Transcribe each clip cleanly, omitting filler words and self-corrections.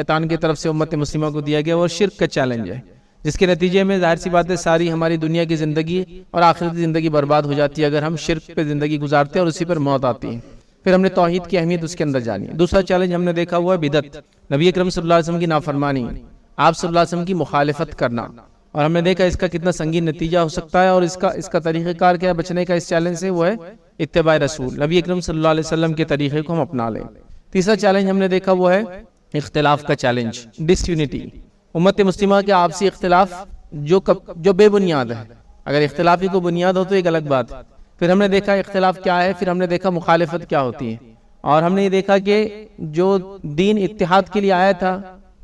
شیطان کی طرف سے امت مسلمہ کو دیا گیا وہ شرک کا چیلنج ہے، جس کے نتیجے میں ظاہر سی بات ہے ساری ہماری دنیا کی زندگی اور آخرتی زندگی برباد ہو جاتی ہے اگر ہم شرک پہ زندگی گزارتے ہیں اور اسی پر موت آتی ہے۔ پھر ہم نے توحید کی اہمیت اس کے اندر جانی ہے۔ دوسرا چیلنج ہم نے دیکھا ہوا ہے بدعت، نبی اکرم صلی اللہ علیہ وسلم کی نافرمانی، آپ صلی اللہ علیہ وسلم کی مخالفت کرنا، اور ہم نے دیکھا اس کا کتنا سنگین نتیجہ ہو سکتا ہے، اور اس کا طریقہ کار کیا ہے بچنے کا اس چیلنج سے، وہ ہے اتباع رسول، نبی اکرم صلی اللہ علیہ وسلم کے طریقے کو ہم اپنا لیں۔ تیسرا چیلنج ہم نے دیکھا وہ ہے اختلاف کا چیلنج، ڈس یونٹی، امت مسلمہ کے آپسی اختلاف جو بے بنیاد ہے، اگر اختلافی کو بنیاد ہو تو ایک الگ بات ہے۔ پھر ہم نے دیکھا اختلاف کیا ہے، پھر ہم نے دیکھا مخالفت کیا ہوتی ہے، اور ہم نے یہ دیکھا کہ جو دین اتحاد کے لیے آیا تھا،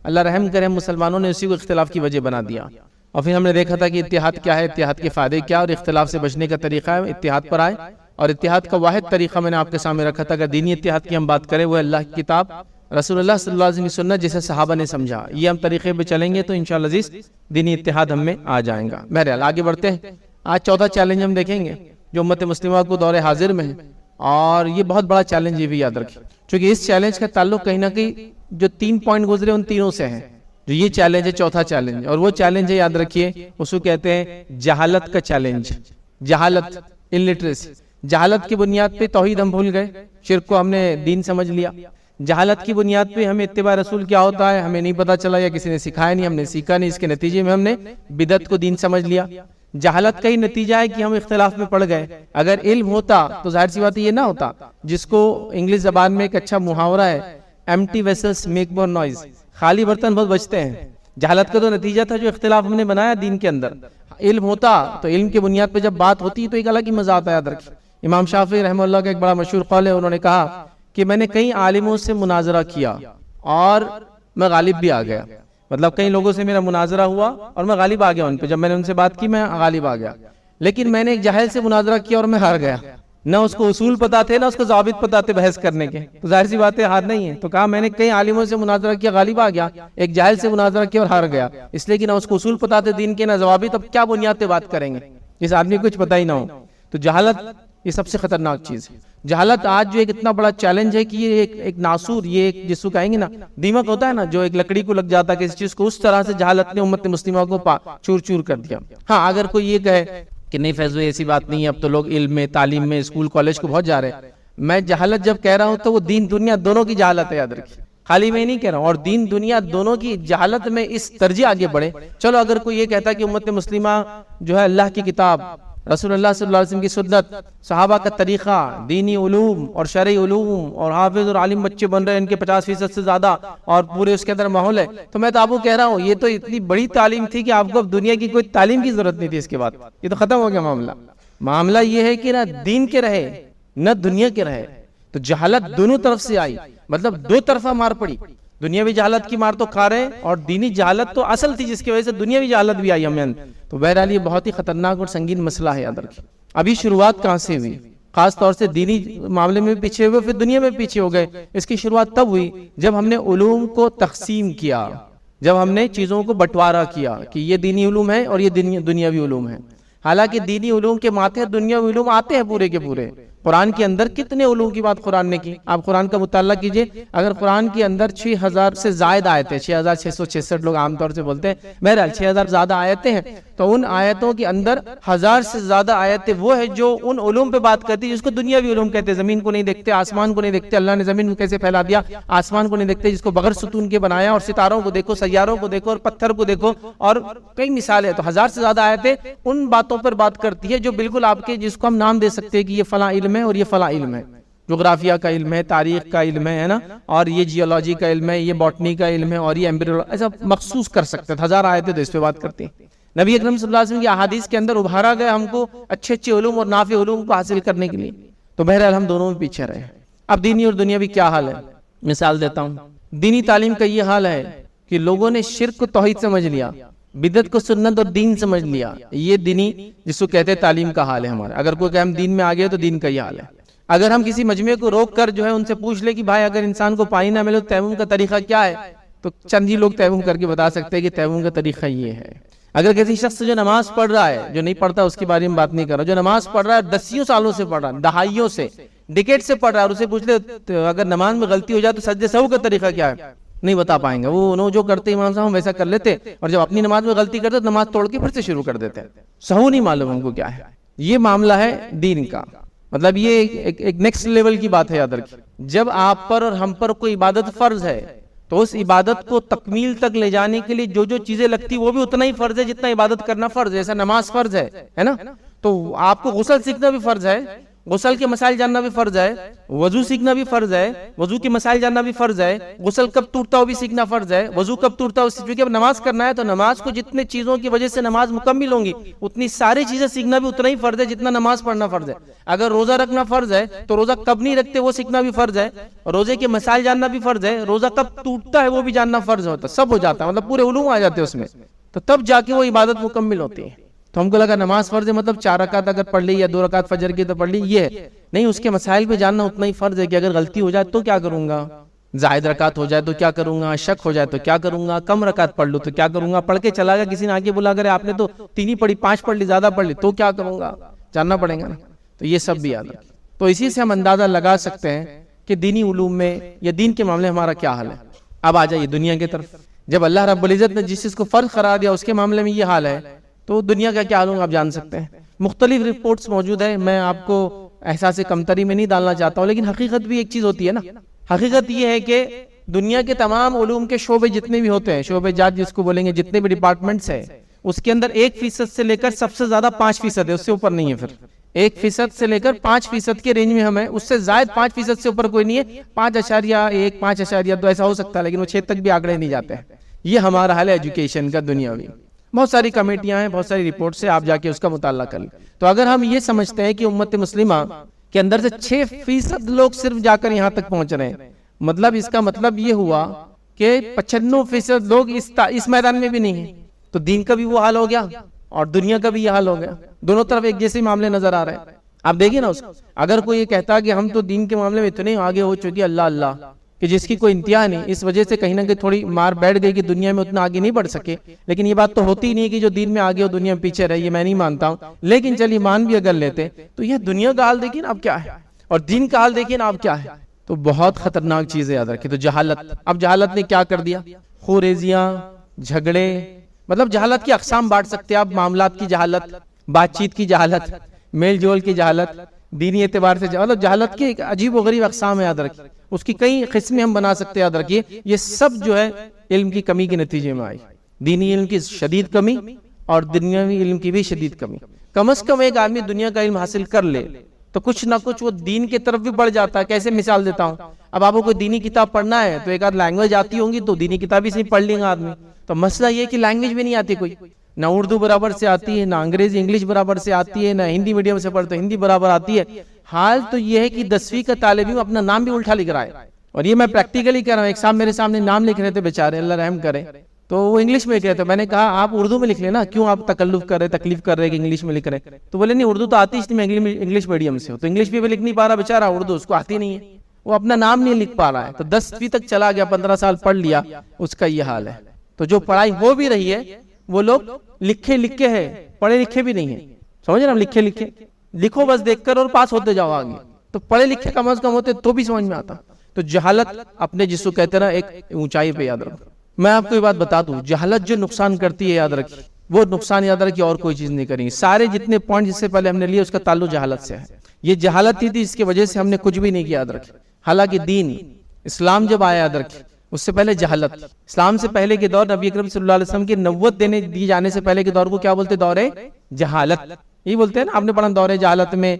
اللہ رحم کرے مسلمانوں نے اسی کو اختلاف کی وجہ بنا دیا، اور پھر ہم نے دیکھا تھا کہ اتحاد کیا ہے، اتحاد کے فائدے کیا، اور اختلاف سے بچنے کا طریقہ ہے اتحاد پر آئے، اور اتحاد کا واحد طریقہ میں نے آپ کے سامنے رکھا تھا کہ دینی اتحاد کی ہم بات کریں وہ اللہ کی کتاب، رسول اللہ صلی اللہ علیہ وسلم کی سنت جسے صحابہ نے سمجھا، یہ ہم طریقے پہ چلیں گے تو انشاءاللہ عزیز دینی اتحاد ہم میں آ جائیں گا۔ بہرحال آگے بڑھتے ہیں، آج چوتھا چیلنج ہم دیکھیں گے جو امت مسلمہ کو دور حاضر میں ہے، اور یہ بہت بڑا چیلنج یہ بھی یاد رکھیں، چونکہ اس چیلنج کا تعلق کہیں نہ کہیں جو 3 پوائنٹ گزرے ان تینوں سے ہے، جو یہ چیلنج ہے چوتھا چیلنج، اور وہ چیلنج ہے یاد رکھیے اس کو کہتے ہیں جہالت کا چیلنج، جہالت، الٹریسی، جہالت کی بنیاد پہ توحید ہم بھول گئے، شرک کو ہم نے دین سمجھ لیا، جہالت کی بنیاد پہ ہمیں اتباع رسول کیا ہوتا ہے ہمیں نہیں پتا چلا، یا کسی نے سکھایا نہیں، ہم نے سیکھا نہیں، اس کے نتیجے میں ہم نے بدعت کو دین سمجھ لیا۔ جہالت کا ہی نتیجہ ہے کہ ہم اختلاف میں پڑ گئے، اگر علم ہوتا تو ظاہر سی بات یہ نہ ہوتا، جس کو انگلش زبان میں ایک اچھا محاورہ ہے empty vessels make more noise، خالی برتن بہت بجتے ہیں، جہالت کا تو نتیجہ تھا جو اختلاف ہم نے بنایا دین کے اندر۔ علم ہوتا تو علم کی بنیاد پہ جب بات ہوتی تو ایک الگ ہی مزہ آتا ہے، یاد رکھیں۔ امام شافعی رحمہ اللہ کا ایک بڑا مشہور قول ہے، انہوں نے کہا کہ میں نے کئی عالموں سے مناظرہ کیا اور میں غالب بھی آ گیا، مطلب کئی لوگوں سے میرا مناظرہ ہوا اور میں غالب آ گیا ان پہ، جب میں نے ان سے بات کی میں غالب آ گیا، لیکن میں نے ایک جاہل سے مناظرہ کیا اور میں ہار گیا، نہ اس کو اصول پتا تھے نہ اس کو ضوابط پتا تھے بحث کرنے کے، تو ظاہر سی بات ہے ہار نہیں ہے، تو کہا میں نے کئی عالموں سے مناظرہ کیا غالب آ گیا، ایک جاہل سے مناظرہ کیا اور ہار گیا، اس لیے کہ نہ اس کو اصول پتا تھے دین کے نہ ضوابط، اب کیا بنیاد پہ بات کریں گے جس آدمی کو کچھ پتا ہی نہ ہو۔ تو جہالت یہ سب سے خطرناک چیز ہے، جہالت آج جو ایک اتنا بڑا چیلنج ہے کہ یہ ایک ناسور، یہ ایک جس کو کہیں گے نا دیمک ہوتا ہے نا جو ایک لکڑی کو لگ جاتا ہے کسی چیز کو، اس طرح سے جہالت نے امت مسلمہ کو چور چور کر دیا۔ ہاں اگر کوئی یہ کہے کہ نہیں فیض ایسی بات نہیں ہے، اب تو لوگ علم میں، تعلیم میں، اسکول کالج کو بہت جا رہے ہیں، میں جہالت جب کہہ رہا ہوں تو وہ دین دنیا دونوں کی جہالت ہے، یاد رکھیے، خالی میں نہیں کہہ رہا ہوں، اور دین دنیا دونوں کی جہالت میں اس درجے آگے بڑھے۔ چلو اگر کوئی یہ کہتا ہے کہ امت مسلمہ جو ہے اللہ کی کتاب، رسول اللہ صلی اللہ علیہ وسلم کی سنت، صحابہ کا طریقہ، دینی علوم اور شرعی علوم، اور حافظ اور عالم بچے بن رہے ہیں ان کے 50% سے زیادہ، اور پورے اس کے اندر ماحول ہے، تو میں تو آپ کو کہہ رہا ہوں یہ تو اتنی بڑی تعلیم تھی کہ آپ کو اب دنیا کی کوئی تعلیم کی ضرورت نہیں تھی، اس کے بعد یہ تو ختم ہو گیا معاملہ یہ ہے کہ نہ دین کے رہے نہ دنیا کے رہے، تو جہالت دونوں طرف سے آئی، مطلب دو طرفہ مار پڑی، دنیاوی جہالت کی مار تو کھا رہے اور دینی جہالت تو اصل تھی جس کی وجہ سے دنیاوی جہالت بھی آئی ہمیں، تو بہرحال یہ بہت ہی خطرناک اور سنگین مسئلہ ہے، یاد رکھیں۔ ابھی شروعات کہاں سے ہوئی؟ خاص طور سے دینی معاملے میں پیچھے ہوئے، پھر دنیا میں پیچھے ہو گئے۔ اس کی شروعات تب ہوئی جب ہم نے علوم کو تقسیم کیا، جب ہم نے چیزوں کو بٹوارا کیا کہ یہ دینی علوم ہے اور یہ دنیاوی علوم ہے، حالانکہ دینی علوم کے ماتھے دنیاوی علوم آتے ہیں پورے کے پورے۔ قرآن کے اندر کتنے علوم کی بات قرآن نے کی، آپ قرآن کا مطالعہ کیجئے، اگر قرآن کے اندر 6000 سے زائد آیتیں، 6666 لوگ عام طور سے بولتے ہیں، بہرحال 6000 زیادہ آیتیں ہیں، تو ان آیتوں کے اندر 1000 سے زیادہ آیتیں وہ ہیں جو ان علوم پہ بات کرتی ہے جس کو دنیاوی علوم کہتے ہیں۔ زمین کو نہیں دیکھتے، آسمان کو نہیں دیکھتے، اللہ نے زمین کو کیسے پھیلا دیا، آسمان کو نہیں دیکھتے جس کو بغیر ستون کے بنایا، اور ستاروں کو دیکھو، سیاروں کو دیکھو، اور پتھر کو دیکھو، اور کئی مثالیں، تو 1000 سے زیادہ آیتیں ان باتوں پر بات کرتی ہے جو بالکل آپ کے، جس کو ہم نام دے سکتے ہیں کہ یہ فلاں علم ہے اور یہ فلاں علم ہے، جغرافیہ کا علم ہے، تاریخ کا علم ہے نا، اور یہ جیولوجی کا علم ہے، یہ باٹنی کا علم ہے، اور یہ ایمبریولوجی، ایسا مخصوص کر سکتے ہیں۔ 1000 آیتیں تو اس پہ بات کرتی ہیں۔ نبی اکرم صلی اللہ علیہ وسلم کی احادیث کے اندر ابھارا گیا ہم کو اچھے اچھے علوم اور نافع علوم کو حاصل کرنے کے لیے، تو بہرحال ہم دونوں میں پیچھے رہے۔ اب دینی اور دنیاوی کیا حال ہے، مثال دیتا ہوں۔ دینی تعلیم کا یہ حال ہے کہ لوگوں نے شرک کو توحید سمجھ لیا، بدعت کو سنت اور دین سمجھ لیا، یہ دینی جس کو کہتے ہیں تعلیم کا حال ہے ہمارا۔ اگر کوئی کہ ہم دین میں آگے تو دین کا یہ حال ہے۔ اگر ہم کسی مجمع کو روک کر جو ہے ان سے پوچھ لے کہ بھائی اگر انسان کو پانی نہ ملے تو تیمم کا طریقہ کیا ہے، تو چند ہی لوگ تیمم کر کے بتا سکتے ہیں کہ تیمم کا طریقہ یہ ہے۔ اگر کسی شخص جو نماز پڑھ رہا ہے، جو نہیں پڑھتا اس کے بارے میں بات نہیں کر رہا، جو نماز پڑھ رہا ہے 10 سالوں سے پڑھ رہا ہے، دہائیوں سے، ڈیکیڈ سے پڑھ رہا ہے، اور اسے پوچھ لے اگر نماز میں غلطی ہو جائے تو سجدے سہو کا طریقہ کیا ہے، نہیں بتا پائیں گے. وہ جو کرتے امام صاحب ہم ویسا کر لیتے, اور جب اپنی نماز میں غلطی کرتے تو نماز توڑ کے پھر سے شروع کر دیتے. سہو نہیں معلوم ہم کو کیا ہے. یہ معاملہ ہے دین کا, مطلب یہ ایک نیکسٹ لیول کی بات ہے. یاد رکھیے, جب آپ پر اور ہم پر کوئی عبادت فرض ہے تو اس عبادت کو تکمیل تک لے جانے کے لیے جو جو چیزیں لگتی وہ بھی اتنا ہی فرض ہے جتنا عبادت کرنا فرض ہے. جیسا نماز فرض ہے نا, تو آپ کو غسل سیکھنا بھی فرض ہے, غسل کے مسائل جاننا بھی فرض ہے, وضو سیکھنا بھی فرض ہے, وضو کے مسائل جاننا بھی فرض ہے, غسل کب ٹوٹتا وہ بھی سیکھنا فرض ہے, وضو کب ٹوٹتا ہے کیونکہ اب نماز کرنا ہے تو نماز کو جتنے چیزوں کی وجہ سے نماز مکمل ہوں گی اتنی ساری چیزیں سیکھنا بھی اتنا ہی فرض ہے جتنا نماز پڑھنا فرض ہے. اگر روزہ رکھنا فرض ہے تو روزہ کب نہیں رکھتے وہ سیکھنا بھی فرض ہے, روزے کے مسائل جاننا بھی فرض ہے, روزہ کب ٹوٹتا ہے وہ بھی جاننا فرض ہوتا ہے. سب ہو جاتا ہے, مطلب پورے علوم آ جاتے ہیں اس میں, تو تب جا کے وہ عبادت مکمل ہوتی ہے. تو ہم کو لگا نماز فرض ہے مطلب 4 رکعت اگر پڑھ لی یا 2 رکعت فجر کی تو پڑھ لی, یہ ہے نہیں. اس کے مسائل پہ جاننا اتنا ہی فرض ہے کہ اگر غلطی ہو جائے تو کیا کروں گا, زائد رکعت ہو جائے تو کیا کروں گا, شک ہو جائے تو کیا کروں گا, کم رکعت پڑھ لوں تو کیا کروں گا, پڑھ کے چلا گیا کسی نے آگے بلا کرے آپ نے تو 3 ہی پڑھی 5 پڑھ لی زیادہ پڑھ لی تو کیا کروں گا, جاننا پڑے گا نا. تو یہ سب بھی یاد ہے. تو اسی سے ہم اندازہ لگا سکتے ہیں کہ دینی علوم میں یا دین کے معاملے ہمارا کیا حال ہے. اب آ جائیے دنیا کی طرف. جب اللہ رب العزت نے جس چیز کو فرض قرار دیا اس کے معاملے میں یہ حال ہے تو دنیا کا کیا حال ہوگا آپ جان سکتے ہیں. مختلف رپورٹس موجود ہیں, میں آپ کو احساس کمتری میں نہیں ڈالنا چاہتا ہوں, لیکن حقیقت بھی ایک چیز ہوتی ہے نا. حقیقت یہ ہے کہ دنیا کے تمام علوم کے شعبے جتنے بھی ہوتے ہیں, شعبے جات جس کو بولیں گے, جتنے بھی ڈپارٹمنٹس ہیں, اس کے اندر 1% سے لے کر سب سے زیادہ 5% ہے, اس سے اوپر نہیں ہے. پھر 1% سے لے کر 5% کے رینج میں ہم ہیں, اس سے زائد 5% سے اوپر کوئی نہیں ہے. 5.1 5.2 ایسا ہو سکتا ہے, لیکن وہ 6 تک بھی آنکڑے نہیں جاتے ہیں. یہ ہمارا حال ہے ایجوکیشن کا دنیاوی. بہت ساری کمیٹیاں ہیں, بہت ساری رپورٹس ہیں, آپ جا کے اس کا مطالعہ کر لیں. تو اگر ہم یہ سمجھتے ہیں کہ امت مسلمہ کے اندر سے 6% لوگ صرف جا کر یہاں تک پہنچ رہے ہیں, مطلب اس کا مطلب یہ ہوا کہ 95% لوگ اس میدان میں بھی نہیں ہیں. تو دین کا بھی وہ حال ہو گیا اور دنیا کا بھی یہ حال ہو گیا. دونوں طرف ایک جیسے معاملے نظر آ رہے ہیں. آپ دیکھیں نا, اس اگر کوئی یہ کہتا کہ ہم تو دین کے معاملے میں اتنے آگے ہو چکے اللہ اللہ کہ جس کی کوئی انتہا نہیں, اس وجہ سے کہیں نہ کہیں تھوڑی مار بیٹھ گئی کہ دنیا میں اتنا آگے نہیں بڑھ سکے. لیکن یہ بات تو ہوتی نہیں کہ جو دین میں آگے ہو دنیا میں پیچھے رہے, یہ میں نہیں مانتا ہوں. لیکن چلیے مان بھی اگر لیتے تو یہ دنیا کا حال دیکھیں اب کیا ہے اور دین کا حال دیکھیں اب کیا ہے. تو بہت خطرناک چیز ہے, یاد رکھیں. تو جہالت, اب جہالت نے کیا کر دیا, خوریزیاں, جھگڑے, مطلب جہالت کی اقسام بانٹ سکتے ہیں آپ. معاملات کی جہالت, بات چیت کی جہالت, میل جول کی جہالت, دینی اعتبار سے مطلب جہالت کی عجیب و غریب اقسام ہے, یاد رکھیں. اس کی کئی قسمیں ہم بنا سکتے ہیں, یاد رکھیے. یہ سب جو ہے علم کی کمی کے نتیجے میں آئی. دینی علم کی شدید کمی اور دنیاوی علم کی بھی شدید کمی. کم از کم ایک آدمی دنیا کا علم حاصل کر لے تو کچھ نہ کچھ وہ دین کی طرف بھی بڑھ جاتا ہے. کیسے مثال دیتا ہوں, اب آپ کو کوئی دینی کتاب پڑھنا ہے تو ایک آدھ لینگویج آتی ہوں گی تو دینی کتاب ہی سے پڑھ لیں گا آدمی. تو مسئلہ یہ کہ لینگویج بھی نہیں آتی کوئی, نہ اردو برابر سے آتی ہے, نہ انگریزی انگلش برابر سے آتی ہے, نہ ہندی میڈیم سے پڑھتے ہندی برابر آتی ہے. حال تو یہ ہے کہ 10ویں کا طالب علم اپنا نام بھی الٹا لکھ رہا ہے, اور یہ میں پریکٹیکلی کر رہا ہوں. ایک صاحب میرے سامنے نام لکھ رہے تھے بیچارے, اللہ رحم کرے, تو وہ انگلش میں لکھ رہے تھے. میں نے کہا آپ اردو میں لکھ لیں نا, کیوں آپ تکلیف کر رہے کہ انگلش میں لکھ رہے. تو بولے نہیں اردو تو آتی اس لیے میں انگلش میڈیم سے ہوں. تو انگلش بھی لکھ نہیں پا رہا بیچارہ, اردو اس کو آتی نہیں ہے, وہ اپنا نام نہیں لکھ پا رہا ہے. تو 10ویں تک چلا گیا, 15 سال پڑھ لیا, اس کا یہ حال ہے. تو جو پڑھائی ہو بھی رہی ہے وہ لوگ لکھے ہیں, پڑھے لکھے بھی نہیں ہیں. سمجھ رہے ہم, لکھو بس دیکھ کر اور پاس ہوتے جاؤ آگے. تو پڑھے لکھے کم از کم ہوتے تو بھی سمجھ میں آتا. تو جہالت اپنے جس کو کہتے نا ایک اونچائی پہ, یاد رکھو. میں آپ کو یہ بات بتا دوں, جہالت جو نقصان کرتی ہے یاد رکھیے, وہ نقصان یاد رکھیے اور کوئی چیز نہیں کریں گے. سارے جتنے پوائنٹ جس سے پہلے ہم نے لیے اس کا تعلق جہالت سے ہے. یہ جہالت ہی تھی جس کی وجہ سے ہم نے کچھ بھی نہیں کیا, یاد رکھیں. حالانکہ دین اسلام جب آیا, یاد رکھیں, اس سے پہلے جہالت. اسلام سے پہلے کے دور نبی اکرم صلی اللہ علیہ وسلم کی نبوت دی جانے سے پہلے کے دور کو کیا بولتے, دور جہالت. یہ بولتے ہیں نا, آپ نے پڑھا دور جہالت میں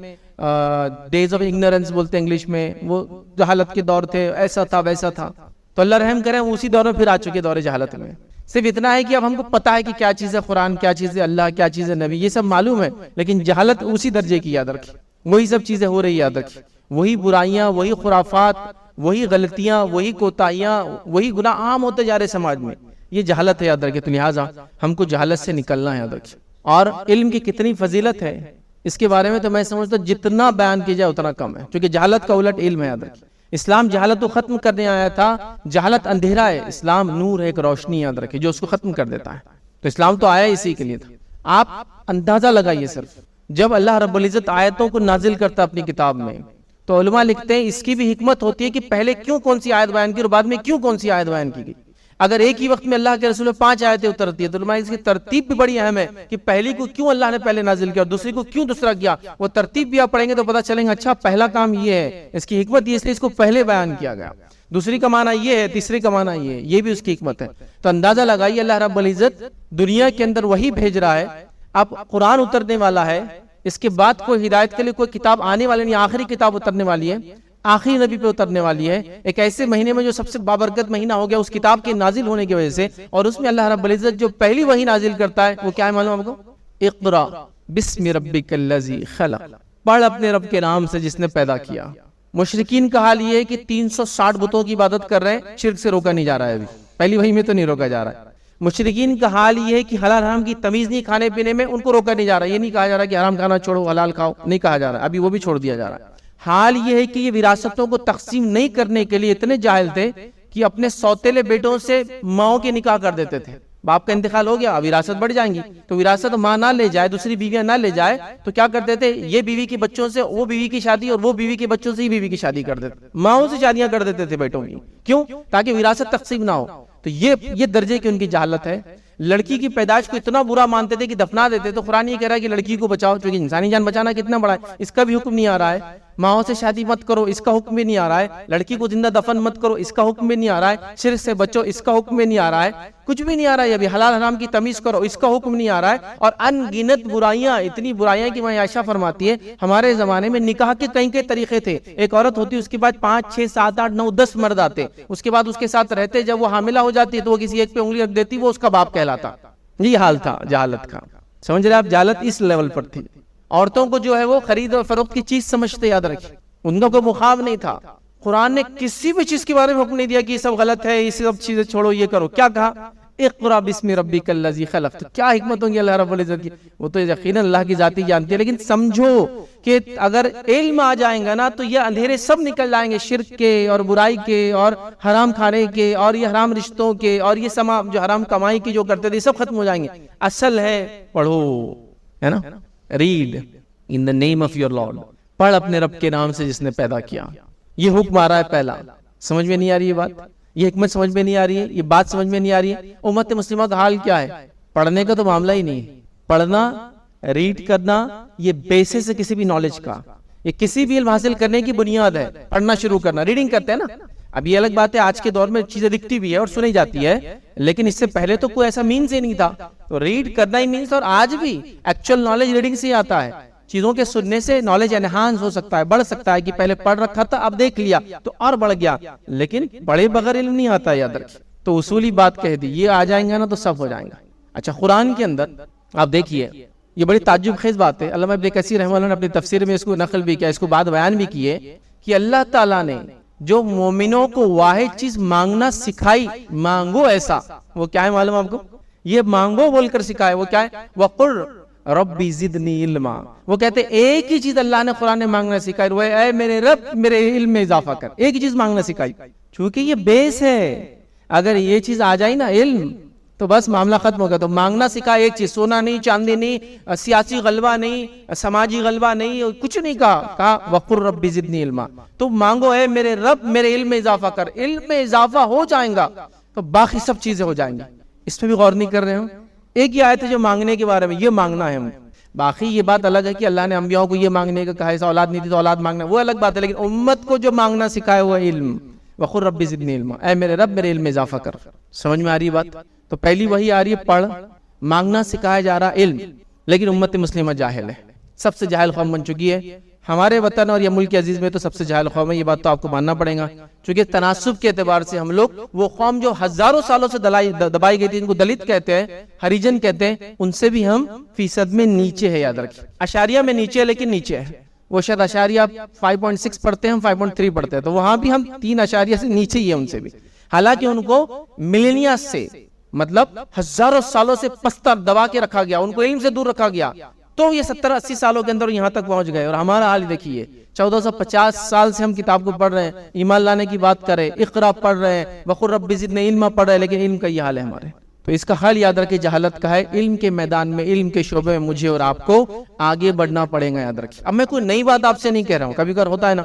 ڈیز آف اگنورنس بولتے ہیں انگلش میں, وہ جہالت کے دور تھے, ایسا تھا ویسا تھا. تو اللہ رحم کریں, اسی دور میں پھر آ چکے دور جہالت میں. صرف اتنا ہے کہ اب ہم کو پتا ہے کہ کیا چیز ہے قرآن, کیا چیز ہے اللہ, کیا چیز ہے نبی, یہ سب معلوم ہے. لیکن جہالت اسی درجے کی, یاد رکھیں. وہی سب چیزیں ہو رہی, یاد رکھیں. وہی برائیاں, وہی خرافات, وہی غلطیاں, وہی کوتاہیاں, وہی گناہ عام ہوتے جا رہے سماج میں. یہ جہالت ہے, یاد رکھیں. تو لہٰذا ہم کو جہالت سے نکلنا ہے, یاد رکھیں. اور علم کی کتنی فضیلت ہے اس کے بارے میں تو میں سمجھتا ہوں جتنا بیان کیا جائے اتنا کم ہے, کیونکہ جہالت کا الٹ علم ہے, یاد رکھیں. اسلام جہالت کو ختم کرنے آیا تھا. جہالت اندھیرا ہے, اسلام نور ہے, ایک روشنی, یاد رکھیں, جو اس کو ختم کر دیتا ہے. تو اسلام تو آیا اسی کے لیے تھا. آپ اندازہ لگائیے, صرف جب اللہ رب العزت آیتوں کو نازل کرتا اپنی کتاب میں تو علماء لکھتے ہیں اس کی بھی حکمت ہوتی ہے کہ پہلے کیوں کون سی آیت بیان کی اور بعد میں کیوں کون سی آیت بیان کی گئی. اگر ایک ہی وقت میں اللہ کے رسول 5 آیتیں اترتی ہے تو علماء اس کی ترتیب بھی بڑی اہم ہے کہ پہلی کو کیوں اللہ نے پہلے نازل کیا اور دوسری کو کیوں دوسرا کیا. وہ ترتیب بھی آپ پڑھیں گے تو پتہ چلیں گے اچھا پہلا کام یہ ہے, اس کی حکمت یہ اس لیے اس کو پہلے بیان کیا گیا, دوسری کا معنی یہ ہے, تیسری کا معنی یہ ہے, یہ بھی اس کی حکمت ہے. تو اندازہ لگائیے اللہ رب العزت دنیا کے اندر وہی بھیج رہا ہے. اب قرآن اترنے والا ہے, اس کے بعد کوئی ہدایت کے لیے کوئی کتاب آنے والی نہیں, آخری کتاب اترنے والی ہے, آخری نبی پہ اترنے والی ہے, ایک ایسے مہینے میں جو سب سے بابرکت مہینہ ہو گیا اس کتاب کے نازل ہونے کی وجہ سے, اور اس میں اللہ رب العزت جو پہلی وحی نازل کرتا ہے وہ کیا ہے معلوم آپ کو؟ اقرا بسم ربک الذی خلق, پڑھ اپنے رب کے نام سے جس نے پیدا کیا. مشرکین کا حال یہ ہے کہ 360 بتوں کی عبادت کر رہے ہیں, شرک سے روکا نہیں جا رہا ہے, ابھی پہلی وحی میں تو نہیں روکا جا رہا ہے. مشرکین کا حال یہ ہے کہ حلال حرام کی تمیز نہیں, کھانے پینے میں ان کو روکا نہیں جا رہا, یہ نہیں کہا جا رہا کہ حرام کھانا چھوڑو حلال کھاؤ, نہیں کہا جا رہا, ابھی وہ بھی چھوڑ دیا جا رہا ہے. حال یہ ہے کہ یہ وراثتوں کو تقسیم نہیں کرنے کے لیے اتنے جاہل تھے کہ اپنے سوتیلے بیٹوں سے ماؤں کے نکاح کر دیتے تھے. باپ کا انتقال ہو گیا, وراثت بڑھ جائیں گی, تو وراثت ماں نہ لے جائے, دوسری بیویاں نہ لے جائے, تو کیا کرتے تھے, یہ بیوی کے بچوں سے وہ بیوی کی شادی اور وہ بیوی کے بچوں سے ہی بیوی کی شادی کر دیتے, ماؤں سے شادیاں کر دیتے تھے بیٹوں کی. کیوں؟ تاکہ وراثت تقسیم نہ ہو. تو یہ درجے کی ان کی جہالت ہے. لڑکی کی پیدائش کو اتنا برا مانتے تھے کہ دفنا دیتے. تو قرآن یہ کہہ رہا ہے کہ لڑکی کو بچاؤ, چونکہ انسانی جان بچانا کتنا بڑا ہے, اس کا بھی حکم نہیں آ رہا ہے. ماؤں سے شادی مت کرو, اس کا حکم بھی نہیں آ رہا ہے. لڑکی کو زندہ دفن مت کرو, اس کا حکم بھی نہیں آ رہا ہے. شرک سے بچو, اس کا حکم بھی نہیں آ رہا ہے. کچھ بھی نہیں آ رہا ہے. ابھی حلال حرام کی تمیز کرو, اس کا حکم نہیں آ رہا ہے. اور ان گنت برائیاں, اتنی برائیاں کہ ماں عائشہ فرماتی ہے ہمارے زمانے میں نکاح کے کئی طریقے تھے. ایک عورت ہوتی, اس کے بعد 5 6 7 8 9 10 مرد آتے, اس کے بعد اس کے ساتھ رہتے. جب وہ حاملہ ہو جاتی ہے تو وہ کسی ایک پہ انگلی رکھ دیتی, وہ اس کا باپ کہلاتا. یہ حال تھا جہالت کا. سمجھ رہے آپ, جہالت اس لیول پر تھی. عورتوں کو جو ہے وہ خرید اور فروخت کی چیز سمجھتے, یاد رکھیں, ان کا کوئی مخاف نہیں تھا. قرآن نے کسی بھی چیز کے بارے میں حکم نہیں دیا کہ یہ سب غلط ہے, یہ سب چیزیں چھوڑو, یہ کرو. کیا کہا؟ اقرا بسم ربک الذی خلق. تو کیا حکمت ہوں گی اللہ رب العزت کی, وہ تو یقیناً اللہ کی ذاتی جانتی ہے. لیکن سمجھو کہ اگر علم آ جائیں گا نا تو یہ اندھیرے سب نکل جائیں گے, شرک کے اور برائی کے اور حرام کھانے کے اور یہ حرام رشتوں کے اور یہ سما جو حرام کمائی کی جو کرتے تھے, سب ختم ہو جائیں گے. اصل ہے پڑھو, ہے نا, read in the name of your lord, پڑھ اپنے رب کے نام سے جس نے پیدا کیا. یہ حکم آ رہا ہے پہلا. سمجھ میں نہیں آ رہی یہ بات, یہ حکمت سمجھ میں نہیں آ رہی ہے, یہ بات سمجھ میں نہیں آ رہی ہے. امت مسلمہ کا حال کیا ہے؟ پڑھنے کا تو معاملہ ہی نہیں ہے. پڑھنا, ریڈ کرنا, یہ بیسس ہے کسی بھی نالج کا, یہ کسی بھی علم حاصل کرنے کی بنیاد ہے. پڑھنا شروع کرنا, ریڈنگ کرتے ہیں نا. اب یہ الگ بات ہے, آج کے دور میں چیزیں دکھتی بھی ہے اور سنی جاتی ہے, لیکن اس سے پہلے تو کوئی ایسا مینس ہی نہیں تھا. تو ریڈ کرنا ہی مینس, اور آج بھی ایکچوئل نالج ریڈنگ سے ہی آتا ہے. چیزوں کے سننے سے نالج انہانس ہو سکتا ہے, بڑھ سکتا ہے, کہ پہلے پڑھ رکھا تھا اب دیکھ لیا تو اور بڑھ گیا, لیکن پڑھے بغیر علم نہیں آتا, یاد رکھیں. تو اصولی بات کہہ دی, یہ آ جائیں گا نا تو سب ہو جائیں گا. اچھا, قرآن کے اندر آپ دیکھیے, یہ بڑی تعجب خیز بات ہے. علامہ ابن کثیر رحمہ اللہ نے اپنی تفسیر میں اس کو نقل بھی کیا, اس کو بات بیان بھی کیے کہ اللہ تعالیٰ نے جو مومنوں کو واحد چیز مانگنا سکھائی, مانگو ایسا, وہ کیا ہے معلوم آپ کو؟ یہ مانگو بول کر سکھائے. وہ کیا ہے؟ وَقُلْ ربی زدنی علما. وہ کہتے ہیں ایک ہی چیز اللہ نے قرآن میں مانگنا سکھائی, وہ اے میرے رب میرے علم میں اضافہ کر. ایک ہی چیز مانگنا سکھائی, چونکہ یہ بیس ہے. اگر یہ چیز آ جائے نا علم, تو بس معاملہ ختم ہو گیا. تو مانگنا سکھا ایک چیز, سونا نہیں, چاندی نہیں, سیاسی غلبہ نہیں, سماجی غلبہ نہیں, کچھ نہیں کہا. وقل ربی زدنی علما, تو مانگو اے میرے رب میرے علم میں اضافہ کر. علم میں اضافہ ہو جائیں گا تو باقی سب چیزیں ہو جائیں گی. اس پہ بھی غور نہیں کر رہے ہوں. ایک ہی آیت ہے جو مانگنے کے بارے میں, یہ مانگنا ہے ہم. باقی یہ بات الگ ہے کہ اللہ نے انبیاء کو یہ مانگنے کا کہا, ایسا اولاد نہیں تھی تو اولاد مانگنا, وہ الگ بات ہے. لیکن امت کو جو مانگنا سکھائے وہ علم. وقل ربی زدنی علما, اے میرے رب میرے علم میں اضافہ کر. سمجھ میں آ رہی بات؟ تو پہلی وہی آ رہی ہے, پڑھ, مانگنا سکھایا جا رہا علم. لیکن امت مسلمہ جاہل ہے, سب سے جاہل قوم بن چکی ہے. ہمارے وطن اور یہ ملک عزیز میں تو سب سے جاہل قوم ہے, یہ بات تو آپ کو ماننا پڑے گا. چونکہ تناسب کے اعتبار سے ہم لوگ وہ قوم جو ہزاروں سالوں سے دبائی گئی تھی, ان کو دلت کہتے ہیں, ہریجن کہتے ہیں, ان سے بھی ہم فیصد میں نیچے ہے. یاد رکھیں, اشاریہ میں نیچے ہے, لیکن نیچے ہے. وہ شاید اشاریہ 5.6 پڑھتے ہیں, ہم 5.3 پڑھتے ہیں, تو وہاں بھی ہم 3 اشاریہ سے نیچے ہی ہے ان سے بھی. حالانکہ ان کو ملینیا سے, مطلب ہزاروں سالوں سے پستہ دبا کے رکھا گیا, ان کو علم سے دور رکھا گیا, تو یہ 70-80 سالوں کے اندر یہاں تک پہنچ گئے. اور ہمارا حال دیکھیے, 1450 سال سے ہم کتاب کو پڑھ رہے ہیں, ایمان لانے کی بات کر رہے ہیں, اقرا پڑھ رہے ہیں, وقل رب زدنی علما پڑھ رہے ہیں, لیکن علم کا یہ حال ہے ہمارے. تو اس کا حال یاد رکھیں, جہالت کا ہے. علم کے میدان میں, علم کے شعبے میں مجھے اور آپ کو آگے بڑھنا پڑے گا, یاد رکھیں. اب میں کوئی نئی بات آپ سے نہیں کہہ رہا ہوں, کبھی کبھار ہوتا ہے نا,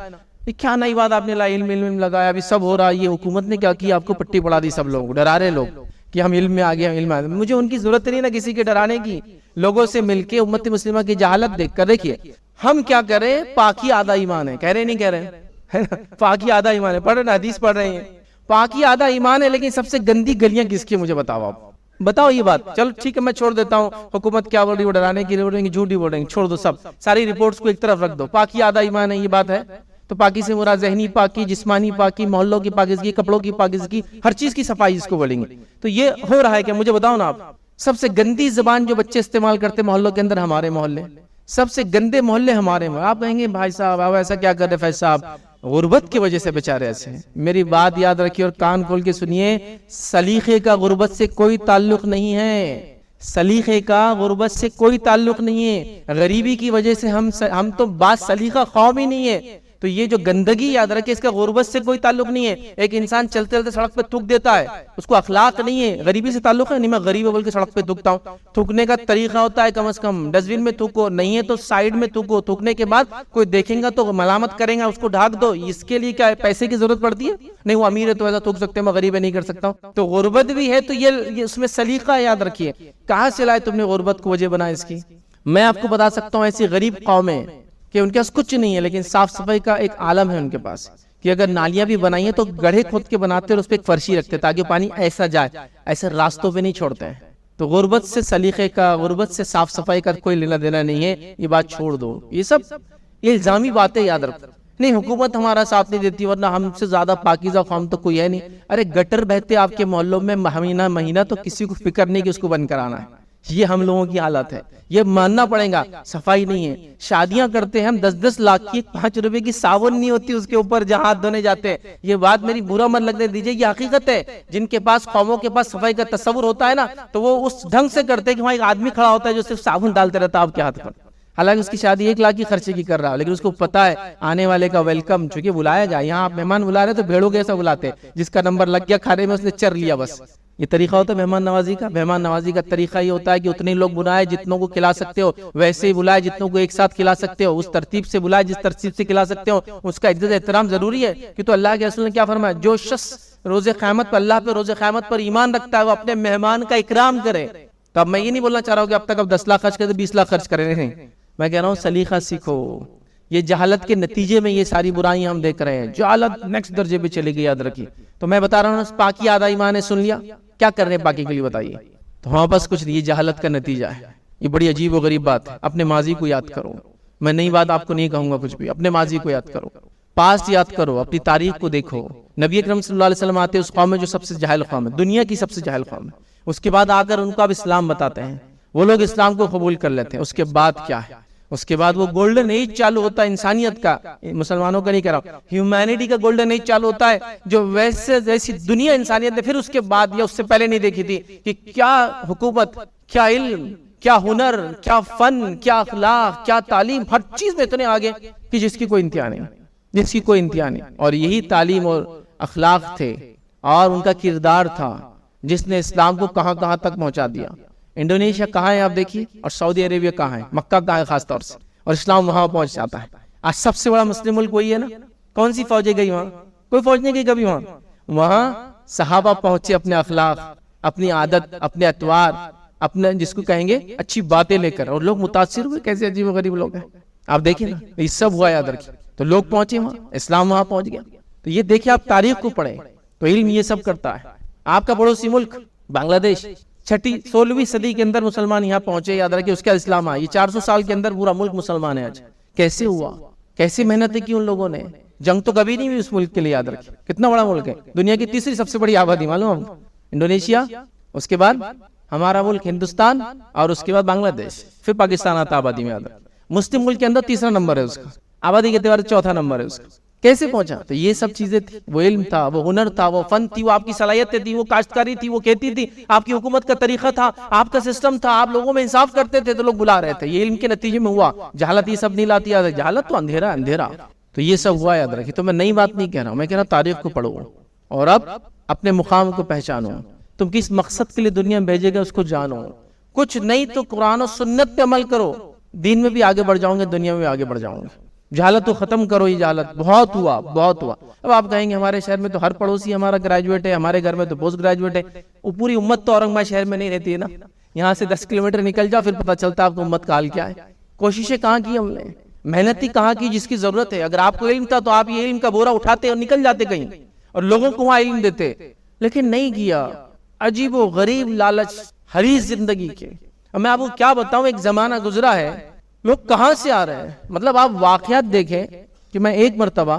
یہ کیا نئی بات آپ نے لا، علم لگایا، ابھی سب ہو رہا ہے، یہ حکومت نے کیا کیا، آپ کو پٹی پڑھا دی، سب لوگ ڈرا رہے لوگ کہ ہم علم میں آگے، ہم علم میں آگے۔ مجھے ان کی ضرورت نہیں نا کسی کے ڈرانے کی، لوگوں سے مل کے امت مسلمہ کی جہالت دیکھ کر دیکھیے ہم کیا کر رہے ہیں، پاکی آدھا ایمان ہے، کہہ رہے نہیں کہہ رہے ہیں، پاکی آدھا ایمان ہے، پڑھ رہے حدیث پڑھ رہے ہیں، پاکی آدھا ایمان ہے، لیکن سب سے گندی گلیاں کس کی، مجھے بتاؤ آپ، بتاؤ یہ بات۔ چلو ٹھیک ہے میں چھوڑ دیتا ہوں، حکومت کیا بول رہی ہے، وہ ڈرانے کی بول رہی ہے، جھوٹی بول رہی ہے، چھوڑ دو، سب ساری رپورٹس کو ایک طرف رکھ دو، پاکی آدھا ایمان ہے، یہ بات ہے تو پاکی سے مراد ذہنی پاکی، جسمانی پاکی، محلوں کی پاکیزگی، کپڑوں کی پاکیزگی، ہر چیز کی صفائی اس کو بولیں گے۔ تو یہ ہو رہا ہے کہ مجھے بتاؤ نا آپ، سب سے گندی زبان جو بچے استعمال کرتے محلوں کے اندر، ہمارے محلے، سب سے گندے محلے ہمارے محلے۔ آپ کہیں گے بھائی صاحب آپ ایسا کیا کر رہے فیض صاحب، غربت کی وجہ سے بیچارے ایسے ہیں۔ میری بات یاد رکھیے اور کان کھول کے سنیے، سلیقے کا غربت سے کوئی تعلق نہیں ہے، سلیقے کا غربت سے کوئی تعلق نہیں ہے، غریبی کی وجہ سے ہم تو بات سلیقہ قوم ہی نہیں ہے۔ تو یہ جو گندگی یاد رکھے، اس کا غربت سے کوئی تعلق نہیں ہے۔ ایک انسان چلتے چلتے سڑک پہ تھوک دیتا ہے، اس کو اخلاق نہیں ہے، غریبی سے تعلق ہے، نہیں میں غریب بول کے سڑک پہ تھوکتا ہوں۔ تھوکنے کا طریقہ ہوتا ہے کم از کم، ڈسٹ بن میں تھوکو، نہیں ہے تو سائیڈ میں تھوکو، تھوکنے کے بعد کوئی دیکھیں گا تو ملامت کریں گا، اس کو ڈھانک دو۔ اس کے لیے کیا ہے، پیسے کی ضرورت پڑتی ہے؟ نہیں وہ امیر ہے تو ایسا تھوک سکتے ہیں، میں غریب ہے نہیں کر سکتا ہوں۔ تو غربت بھی ہے تو یہ اس میں سلیقہ یاد رکھیے۔ کہاں سے لائے تم نے غربت کو وجہ بنا اس کی؟ میں آپ کو بتا سکتا ہوں ایسی غریب قومیں کہ ان کے پاس کچھ نہیں ہے لیکن صاف صفائی کا ایک عالم ہے ان کے پاس، کہ اگر نالیاں بھی بنائی ہیں تو گڑھے کھود کے بناتے اور اس پہ ایک فرشی رکھتے تاکہ پانی ایسا جائے، ایسے راستوں پہ نہیں چھوڑتے ہیں۔ تو غربت سے سلیقے کا، غربت سے صاف صفائی کا کوئی لینا دینا نہیں ہے، یہ بات چھوڑ دو۔ یہ سب یہ الزامی باتیں یاد رکھو۔ نہیں حکومت ہمارا ساتھ نہیں دیتی ورنہ ہم سے زیادہ پاکیزہ قوم تو کوئی ہے نہیں۔ ارے گٹر بہتے آپ کے محلوں میں مہینہ تو کسی کو فکر نہیں کہ اس کو بند کرانا ہے۔ یہ ہم لوگوں کی حالت ہے، یہ ماننا پڑے گا، صفائی نہیں ہے۔ شادیاں کرتے ہیں ہم 10-10 لاکھ کی، 5 روپے کی صابن نہیں ہوتی اس کے اوپر جہاں ہاتھ دھونے جاتے ہیں۔ یہ بات میری برا مت لگنے دیجئے، یہ حقیقت ہے۔ جن کے پاس قوموں کے پاس صفائی کا تصور ہوتا ہے نا تو وہ اس ڈھنگ سے کرتے ہیں کہ وہاں ایک آدمی کھڑا ہوتا ہے جو صرف صابن ڈالتے رہتا ہے آپ کے ہاتھ پر، حالانکہ اس کی شادی 1 لاکھ کی خرچے کی کر رہا ہے، لیکن اس کو پتا ہے آنے والے کا ویلکم، چونکہ بلایا جائے۔ یہاں آپ مہمان بلا رہے تو بھیڑوں کے ایسا بلاتے، جس کا نمبر لگ گیا کھانے میں اس نے چر لیا بس۔ یہ طریقہ ہوتا ہے مہمان نوازی کا؟ مہمان نوازی کا طریقہ یہ ہوتا ہے کہ اتنے لوگ بلائے جتنوں کو کھلا سکتے ہو، ویسے ہی بلائے جتنوں کو ایک ساتھ کھلا سکتے ہو، اس ترتیب سے بلائے جس ترتیب سے کھلا سکتے ہو۔ اس کا عزت احترام ضروری ہے، کہ تو اللہ کے رسول نے کیا فرمایا، جو شخص روز قیامت پر اللہ پہ روز قیامت پر ایمان رکھتا ہے وہ اپنے مہمان کا اکرام کرے۔ تو اب میں یہ نہیں بولنا چاہ رہا ہوں کہ اب تک اب 10 لاکھ خرچ کرے 20 لاکھ خرچ کرے، نہیں، میں کہہ رہا ہوں سلیقہ سیکھو۔ یہ جہالت کے نتیجے میں یہ ساری برائیاں ہم دیکھ رہے ہیں، جہالت نیکسٹ درجے پہ چلے گئی، یاد رکھیے۔ تو میں بتا رہا ہوں پاکی آدھا ایمان ہے، سن لیا؟ کیا کر رہے ہیں باقی کے لیے بتائیے؟ تو ہمارے پاس کچھ نہیں، یہ جہالت کا نتیجہ ہے۔ یہ بڑی عجیب و غریب بات ہے۔ اپنے ماضی کو یاد کرو، میں نئی بات آپ کو نہیں کہوں گا کچھ بھی، اپنے ماضی کو یاد کرو، پاسٹ یاد کرو، اپنی تاریخ کو دیکھو۔ نبی اکرم صلی اللہ علیہ وسلم آتے اس قوم میں جو سب سے جاہل قوم ہے، دنیا کی سب سے جاہل قوم ہے، اس کے بعد آ کر ان کو اب اسلام بتاتے ہیں، وہ لوگ اسلام کو قبول کر لیتے ہیں۔ اس کے بعد کیا ہے؟ اس کے بعد وہ گولڈن ایج چالو ہوتا ہے انسانیت کا، مسلمانوں کا نہیں کہہ رہا، ہیومینٹی کا گولڈن ایج چالو ہوتا ہے، جو ویسی دنیا انسانیت نے پھر اس کے بعد یا اس سے پہلے نہیں دیکھی تھی، کہ کیا حکومت، کیا علم، کیا ہنر، کیا فن، کیا اخلاق، کیا تعلیم، ہر چیز میں اتنے آگے کہ جس کی کوئی انتہا نہیں، جس کی کوئی انتہا نہیں۔ اور یہی تعلیم اور اخلاق تھے اور ان کا کردار تھا جس نے اسلام کو کہاں کہاں تک پہنچا دیا۔ انڈونیشیا کہاں ہے آپ دیکھیے، اور سعودی عربیہ کہاں ہے، مکہ کہاں ہے خاص طور سے، اور اسلام وہاں پہنچ جاتا ہے۔ آج سب سے بڑا مسلم ملک وہی ہے نا، کون سی فوجیں گئی وہاں؟ کوئی فوج نہیں گئی کبھی وہاں۔ وہاں صحابہ پہنچے اپنے اخلاق، اپنی عادت، اپنے اطوار، اپنے جس کو کہیں گے اچھی باتیں لے کر، اور لوگ متاثر ہوئے، کیسے عجیب و غریب لوگ ہیں آپ دیکھیں نا، یہ سب ہوا یاد رکھیں۔ تو لوگ پہنچے وہاں، اسلام وہاں پہنچ گیا۔ تو یہ دیکھیں آپ تاریخ کو پڑھیں تو علم یہ سب کرتا ہے۔ آپ کا پڑوسی ملک بنگلہ دیش 16ویں صدی کے اندر مسلمان یہاں پہنچے، یاد رکھیں اس کا اسلام آیا۔ یہ 400 سال کے اندر پورا ملک مسلمان ہے آج۔ کیسے ہوا؟ کیسی محنتیں کی ان لوگوں نے؟ جنگ تو کبھی نہیں ہوئی اس ملک کے لیے، یاد رکھیں کتنا بڑا ملک ہے، دنیا کی تیسری سب سے بڑی آبادی، معلوم ہے؟ انڈونیشیا، اس کے بعد ہمارا ملک ہندوستان، اور اس کے بعد بنگلہ دیش، پھر پاکستان آتا آبادی میں۔ یاد رکھیں مسلم ملک کے اندر تیسرا نمبر ہے اس کا، آبادی کے اعتبار سے چوتھا نمبر ہے اس کا۔ کیسے پہنچا؟ تو یہ سب چیزیں تھی، وہ علم تھا، وہ ہنر تھا، وہ فن تھی، وہ آپ کی صلاحیتیں تھی، وہ کاشتکاری تھی، وہ کھیتی تھی، آپ کی حکومت کا طریقہ تھا، آپ کا سسٹم تھا، آپ لوگوں میں انصاف کرتے تھے تو لوگ بلا رہے تھے۔ یہ علم کے نتیجے میں ہوا، جہالت یہ سب نہیں لاتی، جہالت تو اندھیرا اندھیرا۔ تو یہ سب ہوا، یاد رکھیں۔ تو میں نئی بات نہیں کہہ رہا ہوں، میں کہہ رہا ہوں تاریخ کو پڑھو اور اب اپنے مقام کو پہچانو، تم کس مقصد کے لیے دنیا میں بھیجے گا اس کو جانو۔ کچھ نہیں تو قرآن و سنت پہ عمل کرو، دین میں بھی آگے بڑھ جاؤں گے، دنیا میں بھی آگے بڑھ جاؤں گے۔ جہالت تو ختم کرو، یہ جہالت بہت ہوا بہت ہوا. اب آپ کہیں گے ہمارے شہر میں تو ہر پڑوسی ہمارا گریجویٹ ہے، ہمارے گھر میں تو پوسٹ گریجویٹ ہے. وہ پوری امت تو اورنگ آباد شہر میں نہیں رہتی ہے نا. یہاں سے 10 کلومیٹر نکل جاؤ پھر پتہ چلتا ہے آپ کو امت کا حال کیا ہے. کوششیں کہاں کی ہم نے، محنتی کہاں کی جس کی ضرورت ہے. اگر آپ کو علم تھا تو آپ یہ علم کا بورا اٹھاتے اور نکل جاتے کہیں اور لوگوں کو وہاں علم دیتے، لیکن نہیں کیا. عجیب و غریب لالچ حریص زندگی کے. اب میں آپ کو کیا بتاؤں، ایک زمانہ گزرا ہے، لوگ کہاں سے آ رہے ہیں. مطلب آپ واقعات دیکھیں کہ میں ایک مرتبہ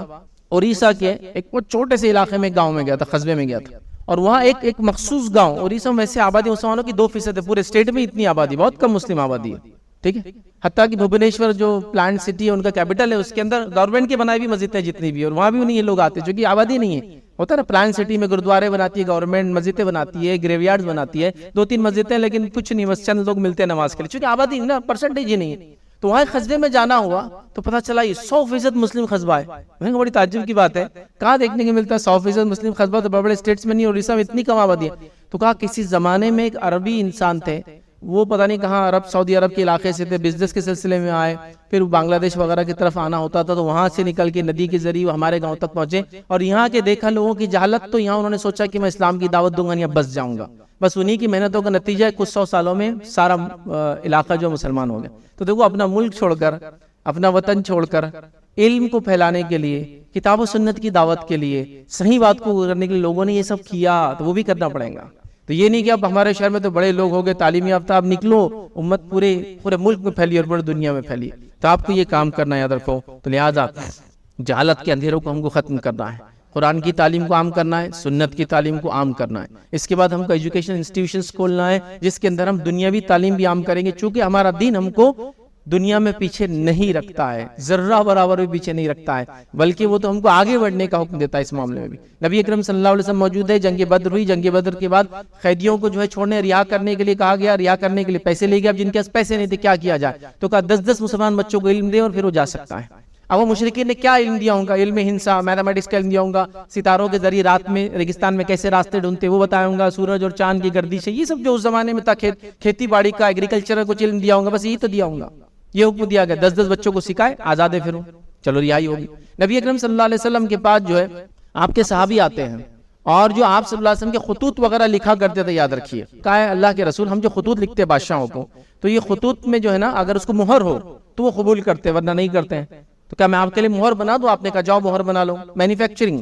اڑیسہ کے ایک چھوٹے سے علاقے میں گاؤں میں گیا تھا، قصبے میں گیا تھا، اور وہاں ایک مخصوص گاؤں، اڑیسہ میں ویسے آبادی مسلمانوں کی 2% ہے، پورے اسٹیٹ میں اتنی آبادی، بہت کم مسلم آبادی ہے، ٹھیک ہے. حتیٰ کہ بھوبنیشور جو پلانٹ سٹی ہے ان کا کیپٹل ہے، اس کے اندر گورنمنٹ کے بنائی ہوئی مسجدیں جتنی بھی، اور وہاں بھی انہیں یہ لوگ آتے جو کہ آبادی نہیں ہے. ہوتا ہے نا پلانٹ سٹی میں گرودوارے بناتی ہے گورنمنٹ، مسجدیں بناتی ہے، گریو یارڈز بناتی ہے، 2-3 مسجدیں، لیکن کچھ نہیں، بس چند لوگ ملتے ہیں نماز کے لیے، چونکہ آبادی نا پرسنٹیج ہی نہیں ہے. تو وہاں قصبے میں جانا ہوا تو پتہ چلا یہ 100% مسلم قصبہ ہے. میں بڑی تعجب کی بات ہے، کہاں دیکھنے کو ملتا ہے 100% مسلم قصبہ؟ تو بڑے بڑے اسٹیٹس میں نہیں، اڑیسہ میں اتنی کم آبادی ہے. تو کہا کسی زمانے میں ایک عربی انسان تھے، وہ پتہ نہیں کہاں عرب، سعودی عرب کے علاقے سے تھے، بزنس کے سلسلے میں آئے، پھر بنگلہ دیش وغیرہ کی طرف آنا ہوتا تھا، تو وہاں سے نکل کے ندی کے ذریعے ہمارے گاؤں تک پہنچے. اور یہاں کے دیکھا لوگوں کی جہالت، تو یہاں انہوں نے سوچا کہ میں اسلام کی دعوت دوں گا یا بس جاؤں گا. بس انہی کی محنتوں کا نتیجہ ہے کچھ 100 سالوں میں سارا علاقہ جو مسلمان ہو گیا. تو دیکھو اپنا ملک چھوڑ کر، اپنا وطن چھوڑ کر، علم کو پھیلانے کے لیے، کتاب و سنت کی دعوت کے لیے، صحیح بات کو کرنے کے لیے لوگوں نے یہ سب کیا، تو وہ بھی کرنا پڑے گا. تو یہ نہیں کہ اب ہمارے شہر میں تو بڑے لوگ ہو گئے، تعلیم یافتہ، اب نکلو امت پورے ملک میں پھیلی اور پورے دنیا میں پھیلی. تو آپ کو یہ کام کرنا یاد رکھو. تو لہٰذا جہالت کے اندھیروں کو ہم کو ختم کرنا ہے، قرآن کی تعلیم کو عام کرنا ہے، سنت کی تعلیم کو عام کرنا ہے. اس کے بعد ہم کو ایجوکیشن انسٹیٹیوشنز کھولنا ہے جس کے اندر ہم دنیاوی تعلیم بھی عام کریں گے، چونکہ ہمارا دین ہم کو دنیا میں پیچھے نہیں رکھتا ہے، ذرہ برابر بھی پیچھے نہیں رکھتا ہے، بلکہ وہ تو ہم کو آگے بڑھنے کا حکم دیتا ہے. اس معاملے میں بھی نبی اکرم صلی اللہ علیہ وسلم موجود ہے، جنگ بدر ہوئی، جنگ بدر کے بعد قیدیوں کو جو ہے چھوڑنے، رہا کرنے کے لیے کہا گیا، رہا کرنے کے لیے پیسے لے گیا. اب جن کے پاس پیسے نہیں تھے کیا کیا جائے؟ تو کہا 10 مسلمان بچوں کو علم دے اور پھر وہ جا سکتا ہے. اب وہ مشرکین نے کیا علم دیا ہوں گا؟ علم ہنسا، میتھمیٹکس کا علم دیا ہوں گا، ستاروں کے ذریعے رات میں ریگستان میں کیسے راستے ڈھونڈتے وہ بتایا ہوں گا، سورج اور چاند کی گردش ہے، یہ سب جو اس زمانے میں تھا، کھیتی باڑی کا، ایگریکلچر کا کچھ علم دیا ہوں گا، بس یہی تو دیا ہوں گا. یہ حکم دیا گیا 10 بچوں کو سکھائے، آزادے پھروں، چلو رہائی ہوگی. نبی اکرم صلی اللہ علیہ وسلم کے پاس جو ہے آپ کے صحابی آتے ہیں، اور جو آپ صلی اللہ علیہ وسلم کے خطوط وغیرہ لکھا کرتے تھے، یاد رکھیے، کہا ہے اللہ کے رسول ہم جو خطوط لکھتے ہیں بادشاہوں کو، تو یہ خطوط میں جو ہے نا اگر اس کو مہر ہو تو وہ قبول کرتے ورنہ نہیں کرتے ہیں. تو کیا میں آپ کے لیے مہر بنا دوں؟ آپ نے کہا جاؤ مہر بنا لو، مینوفیکچرنگ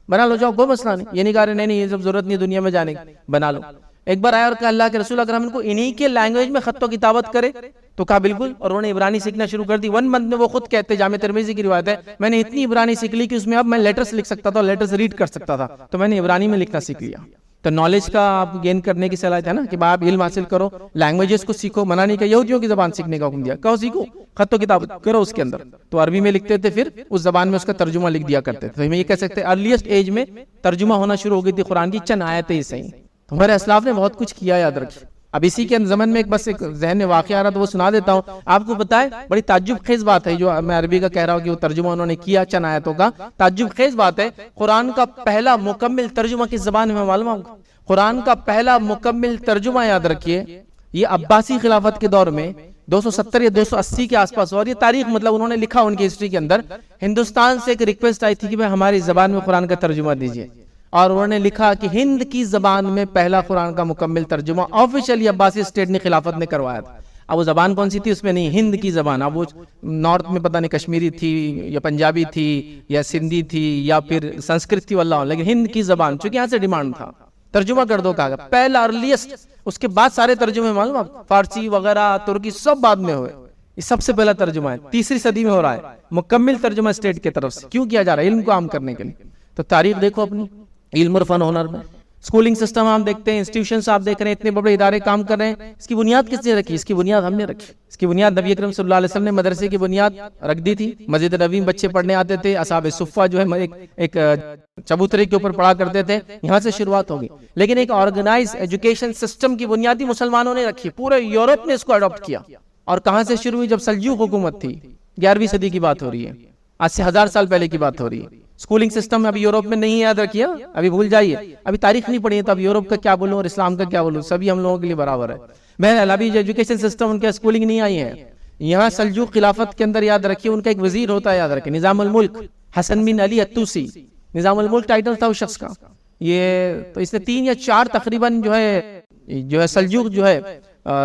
بنا لو، جاؤ، کوئی مسئلہ نہیں. یہ نہیں کہا رہے نہیں یہ سب ضرورت نہیں دنیا میں جانے کی، بنا لو. ایک بار آیا اور کہا اللہ کے رسول اگر ہم ان کو انہی کے لینگویج میں خط و کتابت کرے تو کہا بالکل. اور انہوں نے عبرانی سیکھنا شروع کر دی. 1 منتھ میں وہ خود کہتے، جامع ترمذی کی روایت ہے، میں نے اتنی عبرانی سیکھ لی کہ اس میں اب میں لیٹرز لکھ سکتا تھا، لیٹرز ریڈ کر سکتا تھا، تو میں نے عبرانی میں لکھنا سیکھ لیا. تو نالج کا آپ گین کرنے کی صلاحیت ہے نا کہ آپ علم حاصل کرو، لینگویجز کو سیکھو. منع نہیں کہ یہودیوں کی زبان سیکھنے کا حکم دیا، کہو سیکھو، خط و کتابت کرو اس کے اندر. تو عربی میں لکھتے تھے، پھر اس زبان میں اس کا ترجمہ لکھ دیا کرتے تھے. تو ہمیں یہ کہہ سکتے ہیں ارلیسٹ ایج میں ترجمہ ہونا شروع ہو گئی تھی قرآن کی چند آیتیں ہی صحیح. ہمارے اسلاف نے بہت کچھ کیا، یاد رکھیے. اب اسی کے زمن میں بس ایک ذہن میں واقعہ آ رہا تو وہ سنا دیتا ہوں آپ کو. بتائے بڑی تعجب خیز بات ہے جو میں عربی کا کہہ رہا ہوں کہ وہ ترجمہ انہوں نے کیا چند آیتوں کا. تعجب خیز بات ہے، قرآن کا پہلا مکمل ترجمہ کس زبان میں معلوم ہے؟ قرآن کا پہلا مکمل ترجمہ یاد رکھیے یہ عباسی خلافت کے دور میں 270 یا 280 کے آس پاس. اور یہ تاریخ مطلب انہوں نے لکھا ان کی ہسٹری کے اندر، ہندوستان سے ایک ریکویسٹ آئی تھی کہ ہماری زبان میں قرآن کا ترجمہ دیجیے. اور انہوں نے لکھا کہ ہند کی زبان میں پہلا قرآن کا مکمل ترجمہ آفیشلی عباسی اسٹیٹ نے خلافت نے کروایا تھا. اب وہ زبان کون سی تھی اس میں نہیں، ہند کی زبان. اب وہ نارتھ میں پتہ نہیں کشمیری تھی یا پنجابی تھی یا سندھی تھی یا پھر سنسکرت تھی واللہ، لیکن ہند کی زبان چونکہ یہاں سے ڈیمانڈ تھا ترجمہ کر دو کہا پہلا ارلیسٹ. اس کے بعد سارے ترجمے معلوم آپ، فارسی وغیرہ ترکی سب بعد میں ہوئے. یہ سب سے پہلا ترجمہ ہے، 3ری صدی میں ہو رہا ہے مکمل ترجمہ اسٹیٹ کی طرف سے. کیوں کیا جا رہا ہے؟ علم کو عام کرنے کے لیے. تو تاریخ دیکھو اپنی علم اور فن ہنر میں. اسکولنگ سسٹم آپ دیکھتے ہیں، انسٹیٹیوشنز آپ دیکھ رہے ہیں، اتنے بڑے ادارے کام کر رہے ہیں. اس کی بنیاد کس نے رکھی؟ اس کی بنیاد ہم نے رکھی. اس کی بنیاد نبی اکرم صلی اللہ علیہ وسلم نے مدرسے کی بنیاد رکھ دی تھی. مسجد نبوی میں بچے پڑھنے آتے تھے، اصحاب صفہ جو ہے ایک چبوترے کے اوپر پڑھا کرتے تھے. یہاں سے شروعات ہوگی. لیکن ایک آرگنائز ایجوکیشن سسٹم کی بنیادی مسلمانوں نے رکھی. پورے یورپ نے اس کو اڈاپٹ کیا. اور کہاں سے شروع ہوئی؟ جب سلجوق حکومت تھی، 11ویں صدی کی بات ہو رہی ہے، آج سے 1000 سال پہلے کی بات ہو رہی ہے. اسکولنگ سسٹم ابھی یورپ میں نہیں، یاد رکھیے، ابھی بھول جائیے، ابھی تاریخ نہیں پڑھی ہے تو اب یورپ کا کیا بولوں اور اسلام کا کیا بولوں، سبھی ہم لوگوں کے لیے برابر ہے. بہرحال ابھی جو ایجوکیشن سسٹم ان کے اسکولنگ نہیں آئی ہے. یہاں سلجوق خلافت کے اندر یاد رکھیے ان کا ایک وزیر ہوتا ہے، یاد رکھیے، نظام الملک حسن بن علی الطوسی، نظام الملک ٹائٹل تھا اس شخص کا. یہ تو اس نے 3 یا 4 تقریباً جو ہے سلجوق جو ہے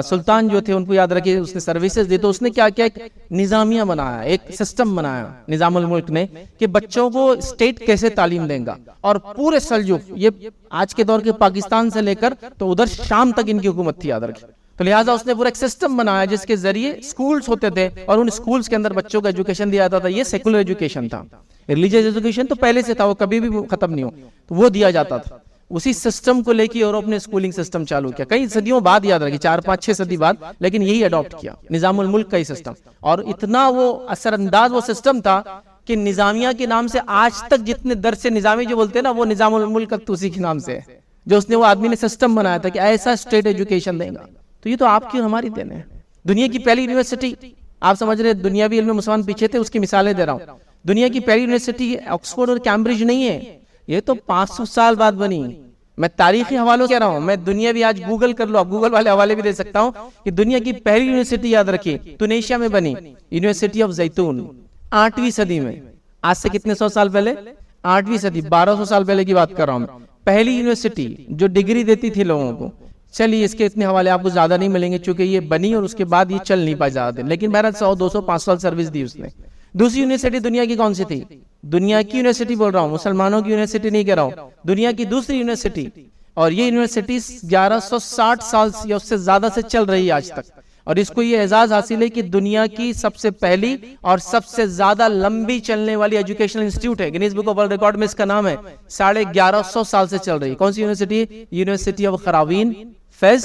سلطان جو تھے ان کو یاد رکھیے اس نے سروسز دی. تو اس نے کیا کیا، ایک نظامیہ بنایا، ایک سسٹم بنایا نظام الملک نے کہ بچوں کو اسٹیٹ کیسے تعلیم دیں گا. اور پورے سلجوق، یہ آج کے دور کے پاکستان سے لے کر تو ادھر شام تک ان کی حکومت تھی، یاد رکھیے. تو لہٰذا اس نے پورا ایک سسٹم بنایا جس کے ذریعے سکولز ہوتے تھے اور ان سکولز کے اندر بچوں کو ایجوکیشن دیا جاتا تھا. یہ سیکولر ایجوکیشن تھا. ریلیجیس ایجوکیشن تو پہلے سے تھا، وہ کبھی بھی ختم نہیں ہو، تو وہ دیا جاتا تھا. اسی سسٹم کو لے کے یورپ نے اسکولنگ سسٹم چالو کیا کئی صدیوں بعد، یاد رکھیے 4 5 6 صدی بعد، لیکن یہی اڈاپٹ کیا نظام الملک کا ہی سسٹم. اور اتنا وہ اثر انداز وہ سسٹم تھا کہ نظامیہ کے نام سے آج تک جتنے درس نظامی جو بولتے ہیں نا، وہ نظام الملک الطوسی کے نام سے ہے، جو اس نے وہ آدمی نے سسٹم بنایا تھا کہ ایسا اسٹیٹ ایجوکیشن دیں گا. تو یہ تو آپ کی اور ہماری دین ہے. دنیا کی پہلی یونیورسٹی، آپ سمجھ رہے دنیاوی علم مسلمان پیچھے تھے، اس کی مثالیں دے رہا ہوں. دنیا کی پہلی یونیورسٹی آکسفورڈ اور کیمبرج نہیں ہے، یہ تو 500 سال بعد بنی. میں تاریخی حوالوں کہہ رہا ہوں، میں دنیا بھی آج گوگل کر لو، آپ گوگل والے حوالے بھی دے سکتا ہوں کہ دنیا کی پہلی یونیورسٹی یاد رکھیے تونیشیا میں بنی، یونیورسٹی آف زیتون، 8ویں صدی میں. آج سے کتنے 100 سال پہلے؟ 8ویں صدی، 1200 سال پہلے کی بات کر رہا ہوں. پہلی یونیورسٹی جو ڈگری دیتی تھی لوگوں کو. چلیے اس کے اتنے حوالے آپ کو زیادہ نہیں ملیں گے چونکہ یہ بنی اور اس کے بعد یہ چل نہیں پائے زیادہ دن، لیکن بہرحال 100 200 500 سال سروس دی اس نے. دوسری یونیورسٹی دنیا کی کون سی تھی؟ دنیا کی یونیورسٹی بول رہا ہوں، مسلمانوں کی یونیورسٹی نہیں کہہ رہا ہوں، دنیا کی دوسری یونیورسٹی. اور یہ یونیورسٹی 1160 سال یا اس سے زیادہ سے چل رہی ہے آج تک. اور اس کو یہ اعزاز حاصل ہے کہ دنیا کی سب سے پہلی اور سب سے زیادہ لمبی چلنے والی ایجوکیشنل انسٹیٹیوٹ ہے. Guinness book of world record میں اس کا نام ہے. 1150 سال سے چل رہی ہے. کون سی university? University of Qarawiyyin, Fez,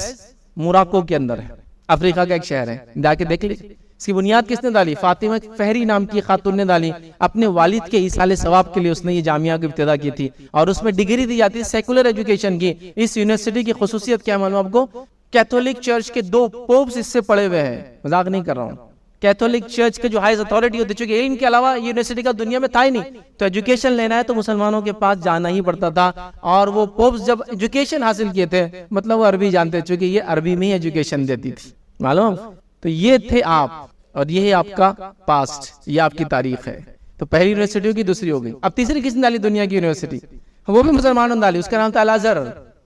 Morocco کے اندر ہے، افریقہ کا ایک شہر ہے. جا کے دیکھ لیجیے. اس کی بنیاد کس نے ڈالی؟ فاطمہ فہری نام کی خاتون نے ڈالی. اپنے والد کے ایصال ثواب کے لیے اس نے یہ جامعہ کی ابتدا کی تھی اور اس میں ڈگری دی جاتی ہے سیکولر ایجوکیشن کی. اس یونیورسٹی کی خصوصیت کیا معلوم آپ کو؟ کیتھولک چرچ کے 2 پوپس اس سے پڑے ہوئے ہیں، مذاق نہیں کر رہا ہوں. کیتھولک چرچ کے جو ہائیز اتھارٹی ہوتے، چونکہ ان کے علاوہ یونیورسٹی کا دنیا میں تھا ہی نہیں، تو ایجوکیشن لینا ہے تو مسلمانوں کے پاس جانا ہی پڑتا تھا. اور وہ پوپس جب ایجوکیشن حاصل کیے تھے، مطلب وہ عربی جانتے، چونکہ یہ عربی میں ہی ایجوکیشن دیتی تھی، معلوم. تو یہ تھے آپ، اور یہ ہے آپ کا پاسٹ، یہ آپ کی تاریخ ہے. تو پہلی یونیورسٹی ہوگی، دوسری ہو گئی. اب تیسری کس نے ڈالی دنیا کی یونیورسٹی؟ وہ بھی مسلمانوں نے ڈالی. اس کا نام تھا الازہر،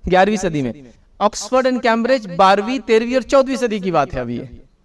11ویں صدی میں. آکسفورڈ اینڈ کیمبرج 12ویں 13ویں اور 14ویں صدی کی بات ہے. ابھی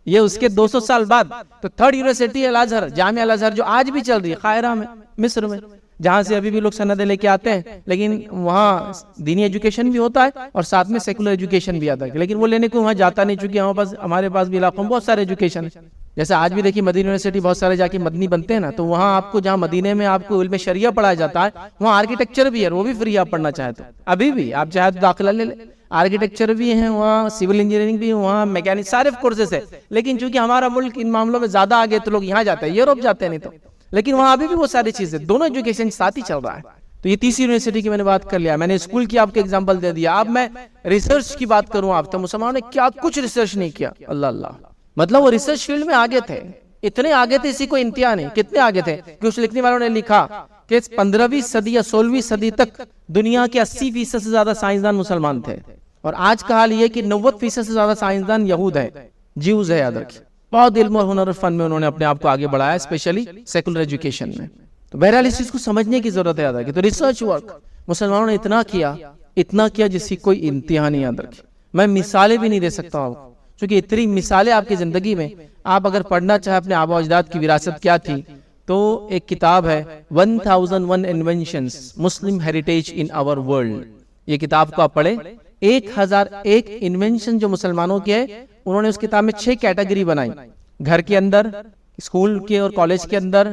یہ اس کے 200 سال بعد. تو 3rd یونیورسٹی الازہر، جامعہ الازہر، جو آج بھی چل رہی ہے قاہرہ میں، مصر میں، جہاں سے ابھی بھی لوگ سندیں لے کے آتے ہیں. لیکن وہاں دینی ایجوکیشن بھی ہوتا ہے اور ساتھ میں سیکولر ایجوکیشن بھی آتا ہے، لیکن وہ لینے کو وہاں جاتا نہیں، چونکہ ہمارے پاس بھی علاقوں میں بہت سارے ایجوکیشن ہے. جیسے آج بھی دیکھیے مدینہ یونیورسٹی بہت سارے جا کے مدنی بنتے ہیں نا، تو وہاں آپ کو جہاں مدینے میں آپ کو علم شریعہ پڑھایا جاتا ہے، وہاں آرکیٹیکچر بھی ہے، وہ بھی فری آپ پڑھنا چاہے تو. ابھی بھی آپ چاہے تو داخلہ لے لیں، آرکیٹیکچر بھی ہیں وہاں، سول انجینئرنگ بھی، وہاں میکینک، سارے کورسز ہے. لیکن چونکہ ہمارا ملک ان معاملوں میں زیادہ آگے تو لوگ یہاں جاتے ہیں، یوروپ جاتے ہیں نہیں تو. لیکن وہاں ابھی بھی وہ ساری چیزیں، دونوں ایجوکیشن ساتھ ہی چل رہا ہے. تو یہ تیسری یونیورسٹی کی میں نے بات کر لیا. میں نے اسکول کی آپ کے ایگزامپل دے دیا. اب میں ریسرچ کی بات کروں آپ تو مسلمانوں نے کیا کچھ ریسرچ نہیں کیا. اللہ اللہ، مطلب وہ ریسرچ فیلڈ میں آگے تھے، اتنے آگے تھے اسی کو انتہا نہیں. کتنے آگے تھے کہ اس لکھنے والوں نے لکھا کہ 15ویں صدی یا 16ویں صدی تک دنیا کے 80% سے زیادہ سائنسدان مسلمان تھے. اور آج کا حال یہ کہ 90% سے زیادہ سائنسدان یہود ہیں، جیوز ہے. یاد رکھیں بہت علم اور ہنر اور فن میں انہوں نے اپنے آپ کو آگے بڑھایا، اسپیشلی سیکولر ایجوکیشن میں. تو بہرحال اس چیز کو سمجھنے کی ضرورت ہے. یاد رکھیں تو ریسرچ ورک مسلمانوں نے اتنا کیا جس کی کوئی انتہا نہیں. یاد رکھیں میں مثالیں بھی نہیں دے سکتا ہوں، کیونکہ اتنی مثالیں آپ کی زندگی میں. آپ اگر پڑھنا چاہیں اپنے آباء و اجداد کی وراثت کیا تھی، تو ایک کتاب ہے 1001 Inventions Muslim Heritage in Our World. یہ کتاب کو آپ پڑھیں. 1001 انوینشن جو مسلمانوں کے ہے، انہوں نے اس کتاب میں 6 کیٹیگری بنائی. گھر کے اندر، اسکول کے اور کالج کے اندر،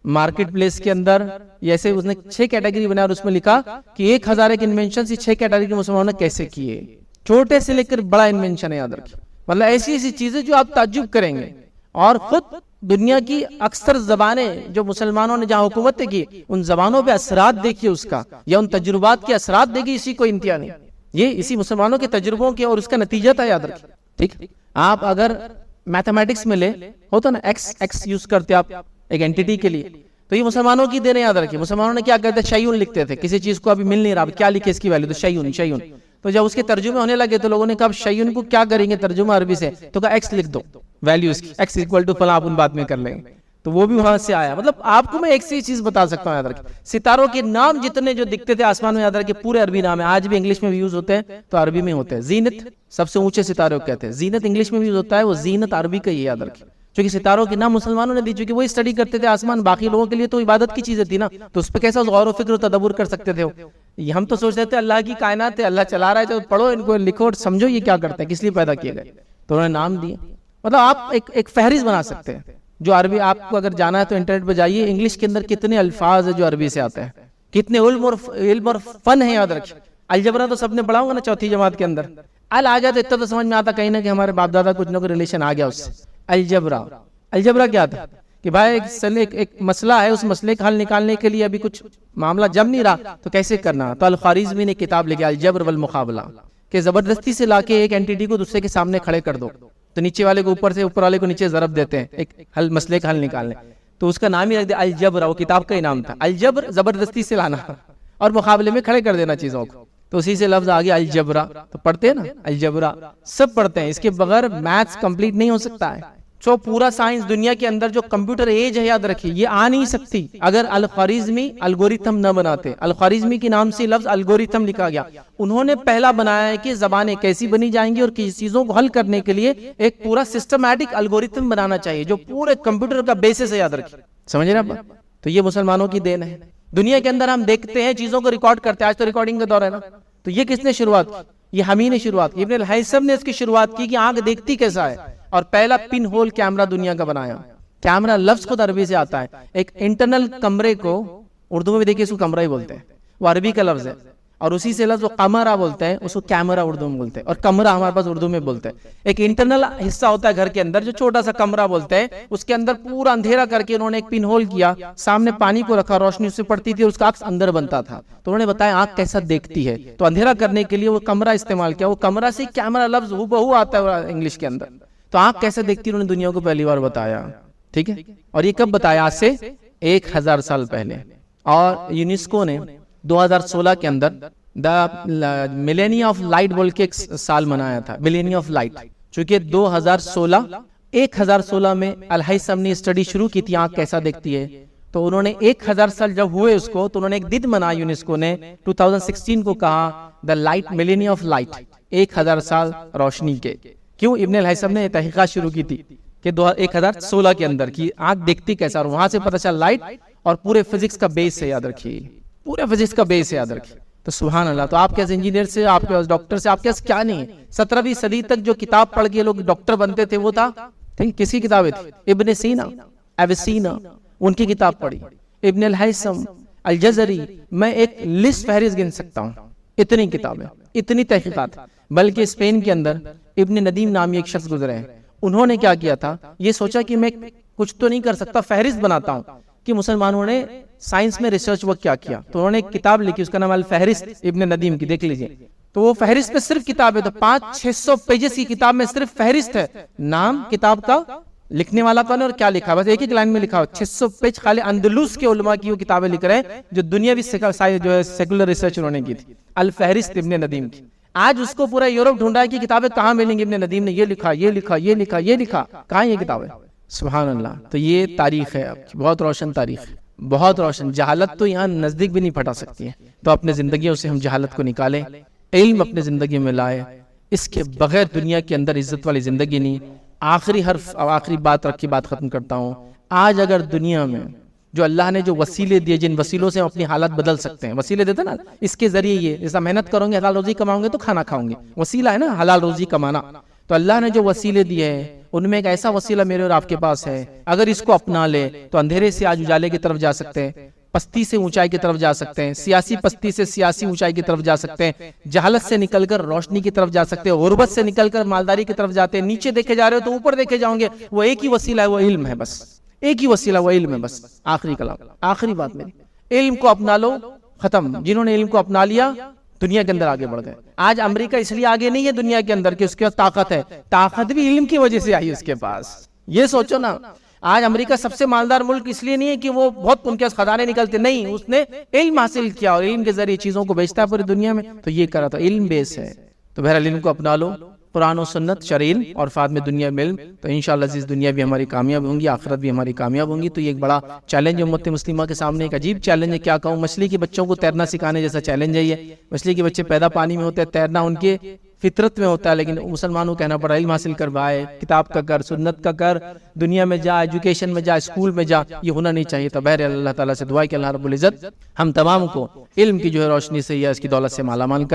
مارکیٹ پلیس کے اندر، ایسے اس نے 6 کیٹیگری بنایا. اور اس میں لکھا کہ 1001 انوینشن 6 کیٹیگری مسلمانوں نے کیسے کیے، چھوٹے سے لے کر بڑا انوینشن ہے. یاد رکھیں مطلب ایسی چیزیں جو آپ تعجب کریں گے. اور خود دنیا کی اکثر زبانیں جو مسلمانوں نے جہاں حکومتیں کی، ان زبانوں پہ اثرات دیکھیے اس کا، یا ان تجربات کے اثرات دیکھیے، اسی کو انتہا نہیں. یہ اسی مسلمانوں کے تجربوں کے اور اس کا نتیجہ تھا. یاد رکھیں ٹھیک. آپ اگر میتھمیٹکس میں لے ہوتا نا ایکس یوز کرتے آپ ایک اینٹیٹی کے لیے، تو یہ مسلمانوں کی دینے. یاد رکھیں مسلمانوں نے کیا کرتے تھے، شیون لکھتے تھے. کسی چیز کو ابھی مل نہیں رہا، کیا لکھے اس کی ویلیو، تو شیون. تو جب اس کے ترجمے ہونے لگے تو لوگوں نے کہا شیون کو کیا کریں گے ترجمہ عربی سے، تو کہا ایکس لکھ دو. ویلیوز کی, ایکس ایکول ٹو فلاں, آپ ان بات میں کر لیں گے, تو وہ بھی وہاں سے آیا. مطلب آپ کو میں ایک سی چیز بتا سکتا ہوں, یاد رکھیں ستاروں کے نام جتنے جو دکھتے تھے آسمان میں, یاد رکھیں پورے عربی نام ہے. آج بھی انگلش میں بھی یوز ہوتے ہیں تو عربی میں ہوتے ہیں. زینت سب سے اونچے ستاروں کو کہتے ہیں, زینت انگلش میں بھی یوز ہوتا ہے, وہ زینت عربی کا ہی یاد رکھیں. چونکہ ستاروں کے نام مسلمانوں نے دی, چونکہ وہ اسٹڈی کرتے تھے آسمان, باقی لوگوں کے لیے تو عبادت کی چیزیں تھی نا, تو اس پہ کیسا غور و فکر و تدبر کر سکتے تھے. ہم تو سوچتے تھے اللہ کی کائنات ہے, اللہ چلا رہا ہے, تو پڑھو ان کو, لکھو اور سمجھو یہ کیا کرتے ہیں, کس لیے پیدا کیے گئے, تو انہوں نے نام دیے. مطلب آپ ایک فہرست بنا سکتے ہیں جو عربی, آپ کو اگر جانا ہے تو انٹرنیٹ پہ جائیے, انگلش کے اندر کتنے الفاظ ہیں جو عربی سے آتے ہیں, کتنے علم اور فن ہے, یاد رکھیں. الجبرا تو سب نے پڑھا ہوگا نا چوتھی جماعت کے اندر, آ جائے تو اتنا تو سمجھ میں آتا کہیں نہ کہ ہمارے باپ دادا کچھ نہ کوئی ریلیشن آ گیا اس سے. الجبرا کیا تھا کہ بھائی ایک مسئلہ ہے, اس مسئلے کا حل نکالنے کے لیے ابھی کچھ معاملہ جم نہیں رہا تو کیسے کرنا, تو الخوارزمی نے کتاب لکھی الجبر والمقابلہ, کہ زبردستی سے لا کے ایک اینٹیٹی کو دوسرے کے سامنے کھڑے کر دو, تو نیچے والے کو اوپر سے, اوپر والے کو نیچے ضرب دیتے ہیں ایک مسئلے کا حل نکالنے, تو اس کا نام ہی رکھ دیا الجبر, وہ کتاب کا ہی نام تھا. الجبر زبردستی سے لانا اور مقابلے میں کھڑے کر دینا چیزوں کو, تو اسی سے لفظ آ گیا الجبرا. تو پڑھتے ہیں نا الجبرا, سب پڑھتے ہیں, اس کے بغیر میتھس کمپلیٹ نہیں ہو سکتا ہے. جو پورا سائنس دنیا کے اندر جو کمپیوٹر ایج ہے, یاد رکھیے یہ آ نہیں سکتی اگر الخوارزمی الگوریتھم نہ بناتے. الخوارزمی کے نام سے لفظ الگوریتھم لکھا گیا, انہوں نے پہلا بنایا ہے کہ زبانیں کیسی بنی جائیں گی اور کس چیزوں کو حل کرنے کے لیے ایک پورا سسٹمیٹک الگوریتھم بنانا چاہیے جو پورے کمپیوٹر کا بیسس ہے, یاد رکھیے. سمجھ رہے ہیں؟ تو یہ مسلمانوں کی دین ہے. دنیا کے اندر ہم دیکھتے ہیں چیزوں کو ریکارڈ کرتے ہیں, آج تو ریکارڈنگ کا دور ہے نا, تو یہ کس نے شروعات کی, یہ ہم ہی نے شروعات کی. ابن الہیثم نے اس کی شروعات کی کہ آنکھ دیکھتی کیسا ہے, اور پہلا پن ہول کیمرہ دنیا کا بنایا. کیمرہ لفظ خود عربی سے آتا ہے, ایک انٹرنل کمرے کو اردو میں بھی دیکھیے اس کو کمرہ ہی بولتے ہیں, وہ عربی کا لفظ ہے, اور اسی سے لفظ وہ قمرہ بولتے ہیں, اس کو کیمرہ اردو میں بولتے ہیں, اور کمرہ ہمارے پاس اردو میں بولتے ہیں. ایک انٹرنل حصہ ہوتا ہے گھر کے اندر جو چھوٹا سا کمرہ بولتے ہیں, اس کے اندر پورا اندھیرا کر کے انہوں نے ایک پن ہول کیا, سامنے پانی کو رکھا, روشنی اس سے پڑتی تھی اور اس کا عکس اندر بنتا تھا. تو انہوں نے بتایا آنکھ کیسا دیکھتی ہے, تو اندھیرا کرنے کے لیے وہ کمرہ استعمال کیا. وہ کمرہ سے کیمرہ لفظ ہو آتا ہے انگلش کے اندر. تو آنکھ کیسے دیکھتی انہوں نے دنیا کو پہلی بار بتایا. ٹھیک ہے, اور یہ کب بتایا, آج سے 1000 سال پہلے. اور یونیسکو نے 2016 کے اندر دا ملینی آف لائٹ بول کے ایک سال منایا تھا, ملینی آف لائٹ, چونکہ 1016 میں الہیثم نے اسٹڈی شروع کی تھی آنکھ کیسا دیکھتی ہے. تو انہوں نے 1000 سال جب ہوئے اس کو, تو انہوں نے ایک دن منایا یونیسکو نے 2016 کو, کہا دا لائٹ ملینی آف لائٹ, 1000 سال روشنی کے. کیوں؟ ابن الہیثم نے تحقیقات شروع کی تھی کہ 1016 کے اندر کی آنکھ دیکھتی کیسا, اور وہاں سے پتہ چلا لائٹ اور پورے فزکس کا بیس ہے, یاد رکھیے پورے فزکس کا بیس ہے, یاد رکھیے. تو سبحان اللہ. تو آپ کے انجینئر سے, آپ کے ڈاکٹر سے, آپ کے کیا نہیں ہے. 17ویں صدی تک جو کتاب پڑھ کے لوگ ڈاکٹر بنتے تھے وہ تھا, ٹھیک, کس کی کتابیں تھی, ابن سینا, ایویسینا, ان کی کتاب پڑھی. ابن الہیثم, الجزری, میں ایک لسٹ فہرست گن سکتا ہوں, اتنی کتابیں, اتنی تحقیقات. بلکہ اسپین کے اندر ابن ندیم نامی ایک شخص گزرے ہیں, انہوں نے کیا کیا تھا, یہ سوچا کہ میں کچھ تو نہیں کر سکتا, فہرست بناتا ہوں کہ مسلمانوں نے سائنس میں ریسرچ ورک کیا کیا. تو انہوں نے ایک کتاب لکھی, اس کا نام الفہرست ابن ندیم کی, دیکھ لیجئے. تو وہ فہرست میں صرف کتاب ہے, تو 500-600 پیجز کی کتاب میں صرف فہرست ہے, نام کتاب کا, لکھنے والا کون ہے اور کیا لکھا, بس ایک ایک لائن میں لکھا ہو. 600 پیج خالی اندلس کے علماء کی وہ کتابیں لکھ رہے ہیں جو دنیاوی جو ہے سیکولر ریسرچ انہوں نے کی تھی, الفہرست ابن ندیم کی. آج اس کو پورا یورپ ڈھونڈا ہے کہ کتابیں کہاں ملیں گی, ابن ندیم نے یہ لکھا, یہ لکھا, یہ لکھا, یہ لکھا, کہاں یہ کتابیں. سبحان اللہ. تو یہ تاریخ ہے آپ کی, بہت روشن تاریخ, بہت روشن. جہالت تو یہاں نزدیک بھی نہیں پھٹا سکتی ہے. تو اپنے زندگیوں سے ہم جہالت کو نکالیں, علم اپنے زندگی میں لائے, اس کے بغیر دنیا کے اندر عزت والی زندگی نہیں. آخری بات رکھ کے بات ختم کرتا ہوں. آج اگر دنیا میں جو اللہ نے جو وسیلے دیے, جن وسیلوں سے ہم اپنی حالت بدل سکتے ہیں, وسیلے دیتے نا, اس کے ذریعے یہ جیسا محنت کرو گے حلال روزی کماؤں گے تو کھانا کھاؤں گے, وسیلہ ہے نا حلال روزی کمانا. تو اللہ نے جو وسیلے دیے ہیں ان میں ایک ایسا وسیلہ میرے اور آپ کے پاس ہے, اگر اس کو اپنا لے تو اندھیرے سے آج اجالے کی طرف جا سکتے ہیں, پستی سے اونچائی کی طرف جا سکتے ہیں, سیاسی پستی سے سیاسی اونچائی کی طرف جا سکتے ہیں, جہالت سے نکل کر روشنی کی طرف جا سکتے ہیں, غربت سے نکل کر مالداری کی طرف جاتے ہیں. نیچے دیکھے جا رہے ہو تو اوپر دیکھے جاؤں گے, وہ ایک ہی وسیلہ ہے, وہ علم ہے. بس ایک ہی وسیلہ, وہ علم ہے. بس آخری کلام, آخری بات میری, علم کو اپنا لو, ختم. جنہوں نے علم کو اپنا لیا دنیا کے اندر آگے بڑھ گئے. آج امریکہ اس لیے آگے نہیں ہے دنیا کے اندر کہ اس کے پاس طاقت ہے, طاقت بھی علم کی وجہ سے آئی اس کے پاس. یہ سوچو نا, آج امریکہ سب سے مالدار ملک اس لیے نہیں ہے کہ وہ بہت ان کے خزانے نکلتے, نہیں, اس نے علم حاصل کیا اور علم کے ذریعے چیزوں کو بیچتا ہے پوری دنیا میں. تو یہ کرا, تو علم بیس ہے. تو بہرحال علم کو اپنا لو, قرآن و سنت، شرع علم اور فاد میں دنیا میں علم، تو انشاءاللہ عزیز دنیا بھی ہماری کامیاب ہوں گی، آخرت بھی ہماری کامیاب ہوں گی۔ تو یہ ایک بڑا چیلنج ہے امت مسلمہ کے سامنے، ایک عجیب چیلنج ہے، کیا کہوں، مچھلی کے بچوں کو تیرنا سکھانے جیسا چیلنج ہے یہ۔ مچھلی کے بچے پیدا پانی میں ہوتے ہیں، تیرنا ان کے فطرت میں ہوتا ہے، لیکن مسلمانوں کو کہنا پڑا علم حاصل کر بھائی، کتاب کا کر، سنت کا کر، دنیا میں جا، ایجوکیشن میں جا، اسکول میں جا، یہ ہونا نہیں چاہیے۔ تو بہرحال اللہ تعالیٰ سے دعا ہے کہ اللہ رب العزت ہم تمام کو علم کی جو ہے روشنی سے یا اس کی دولت سے مالا مال کرے۔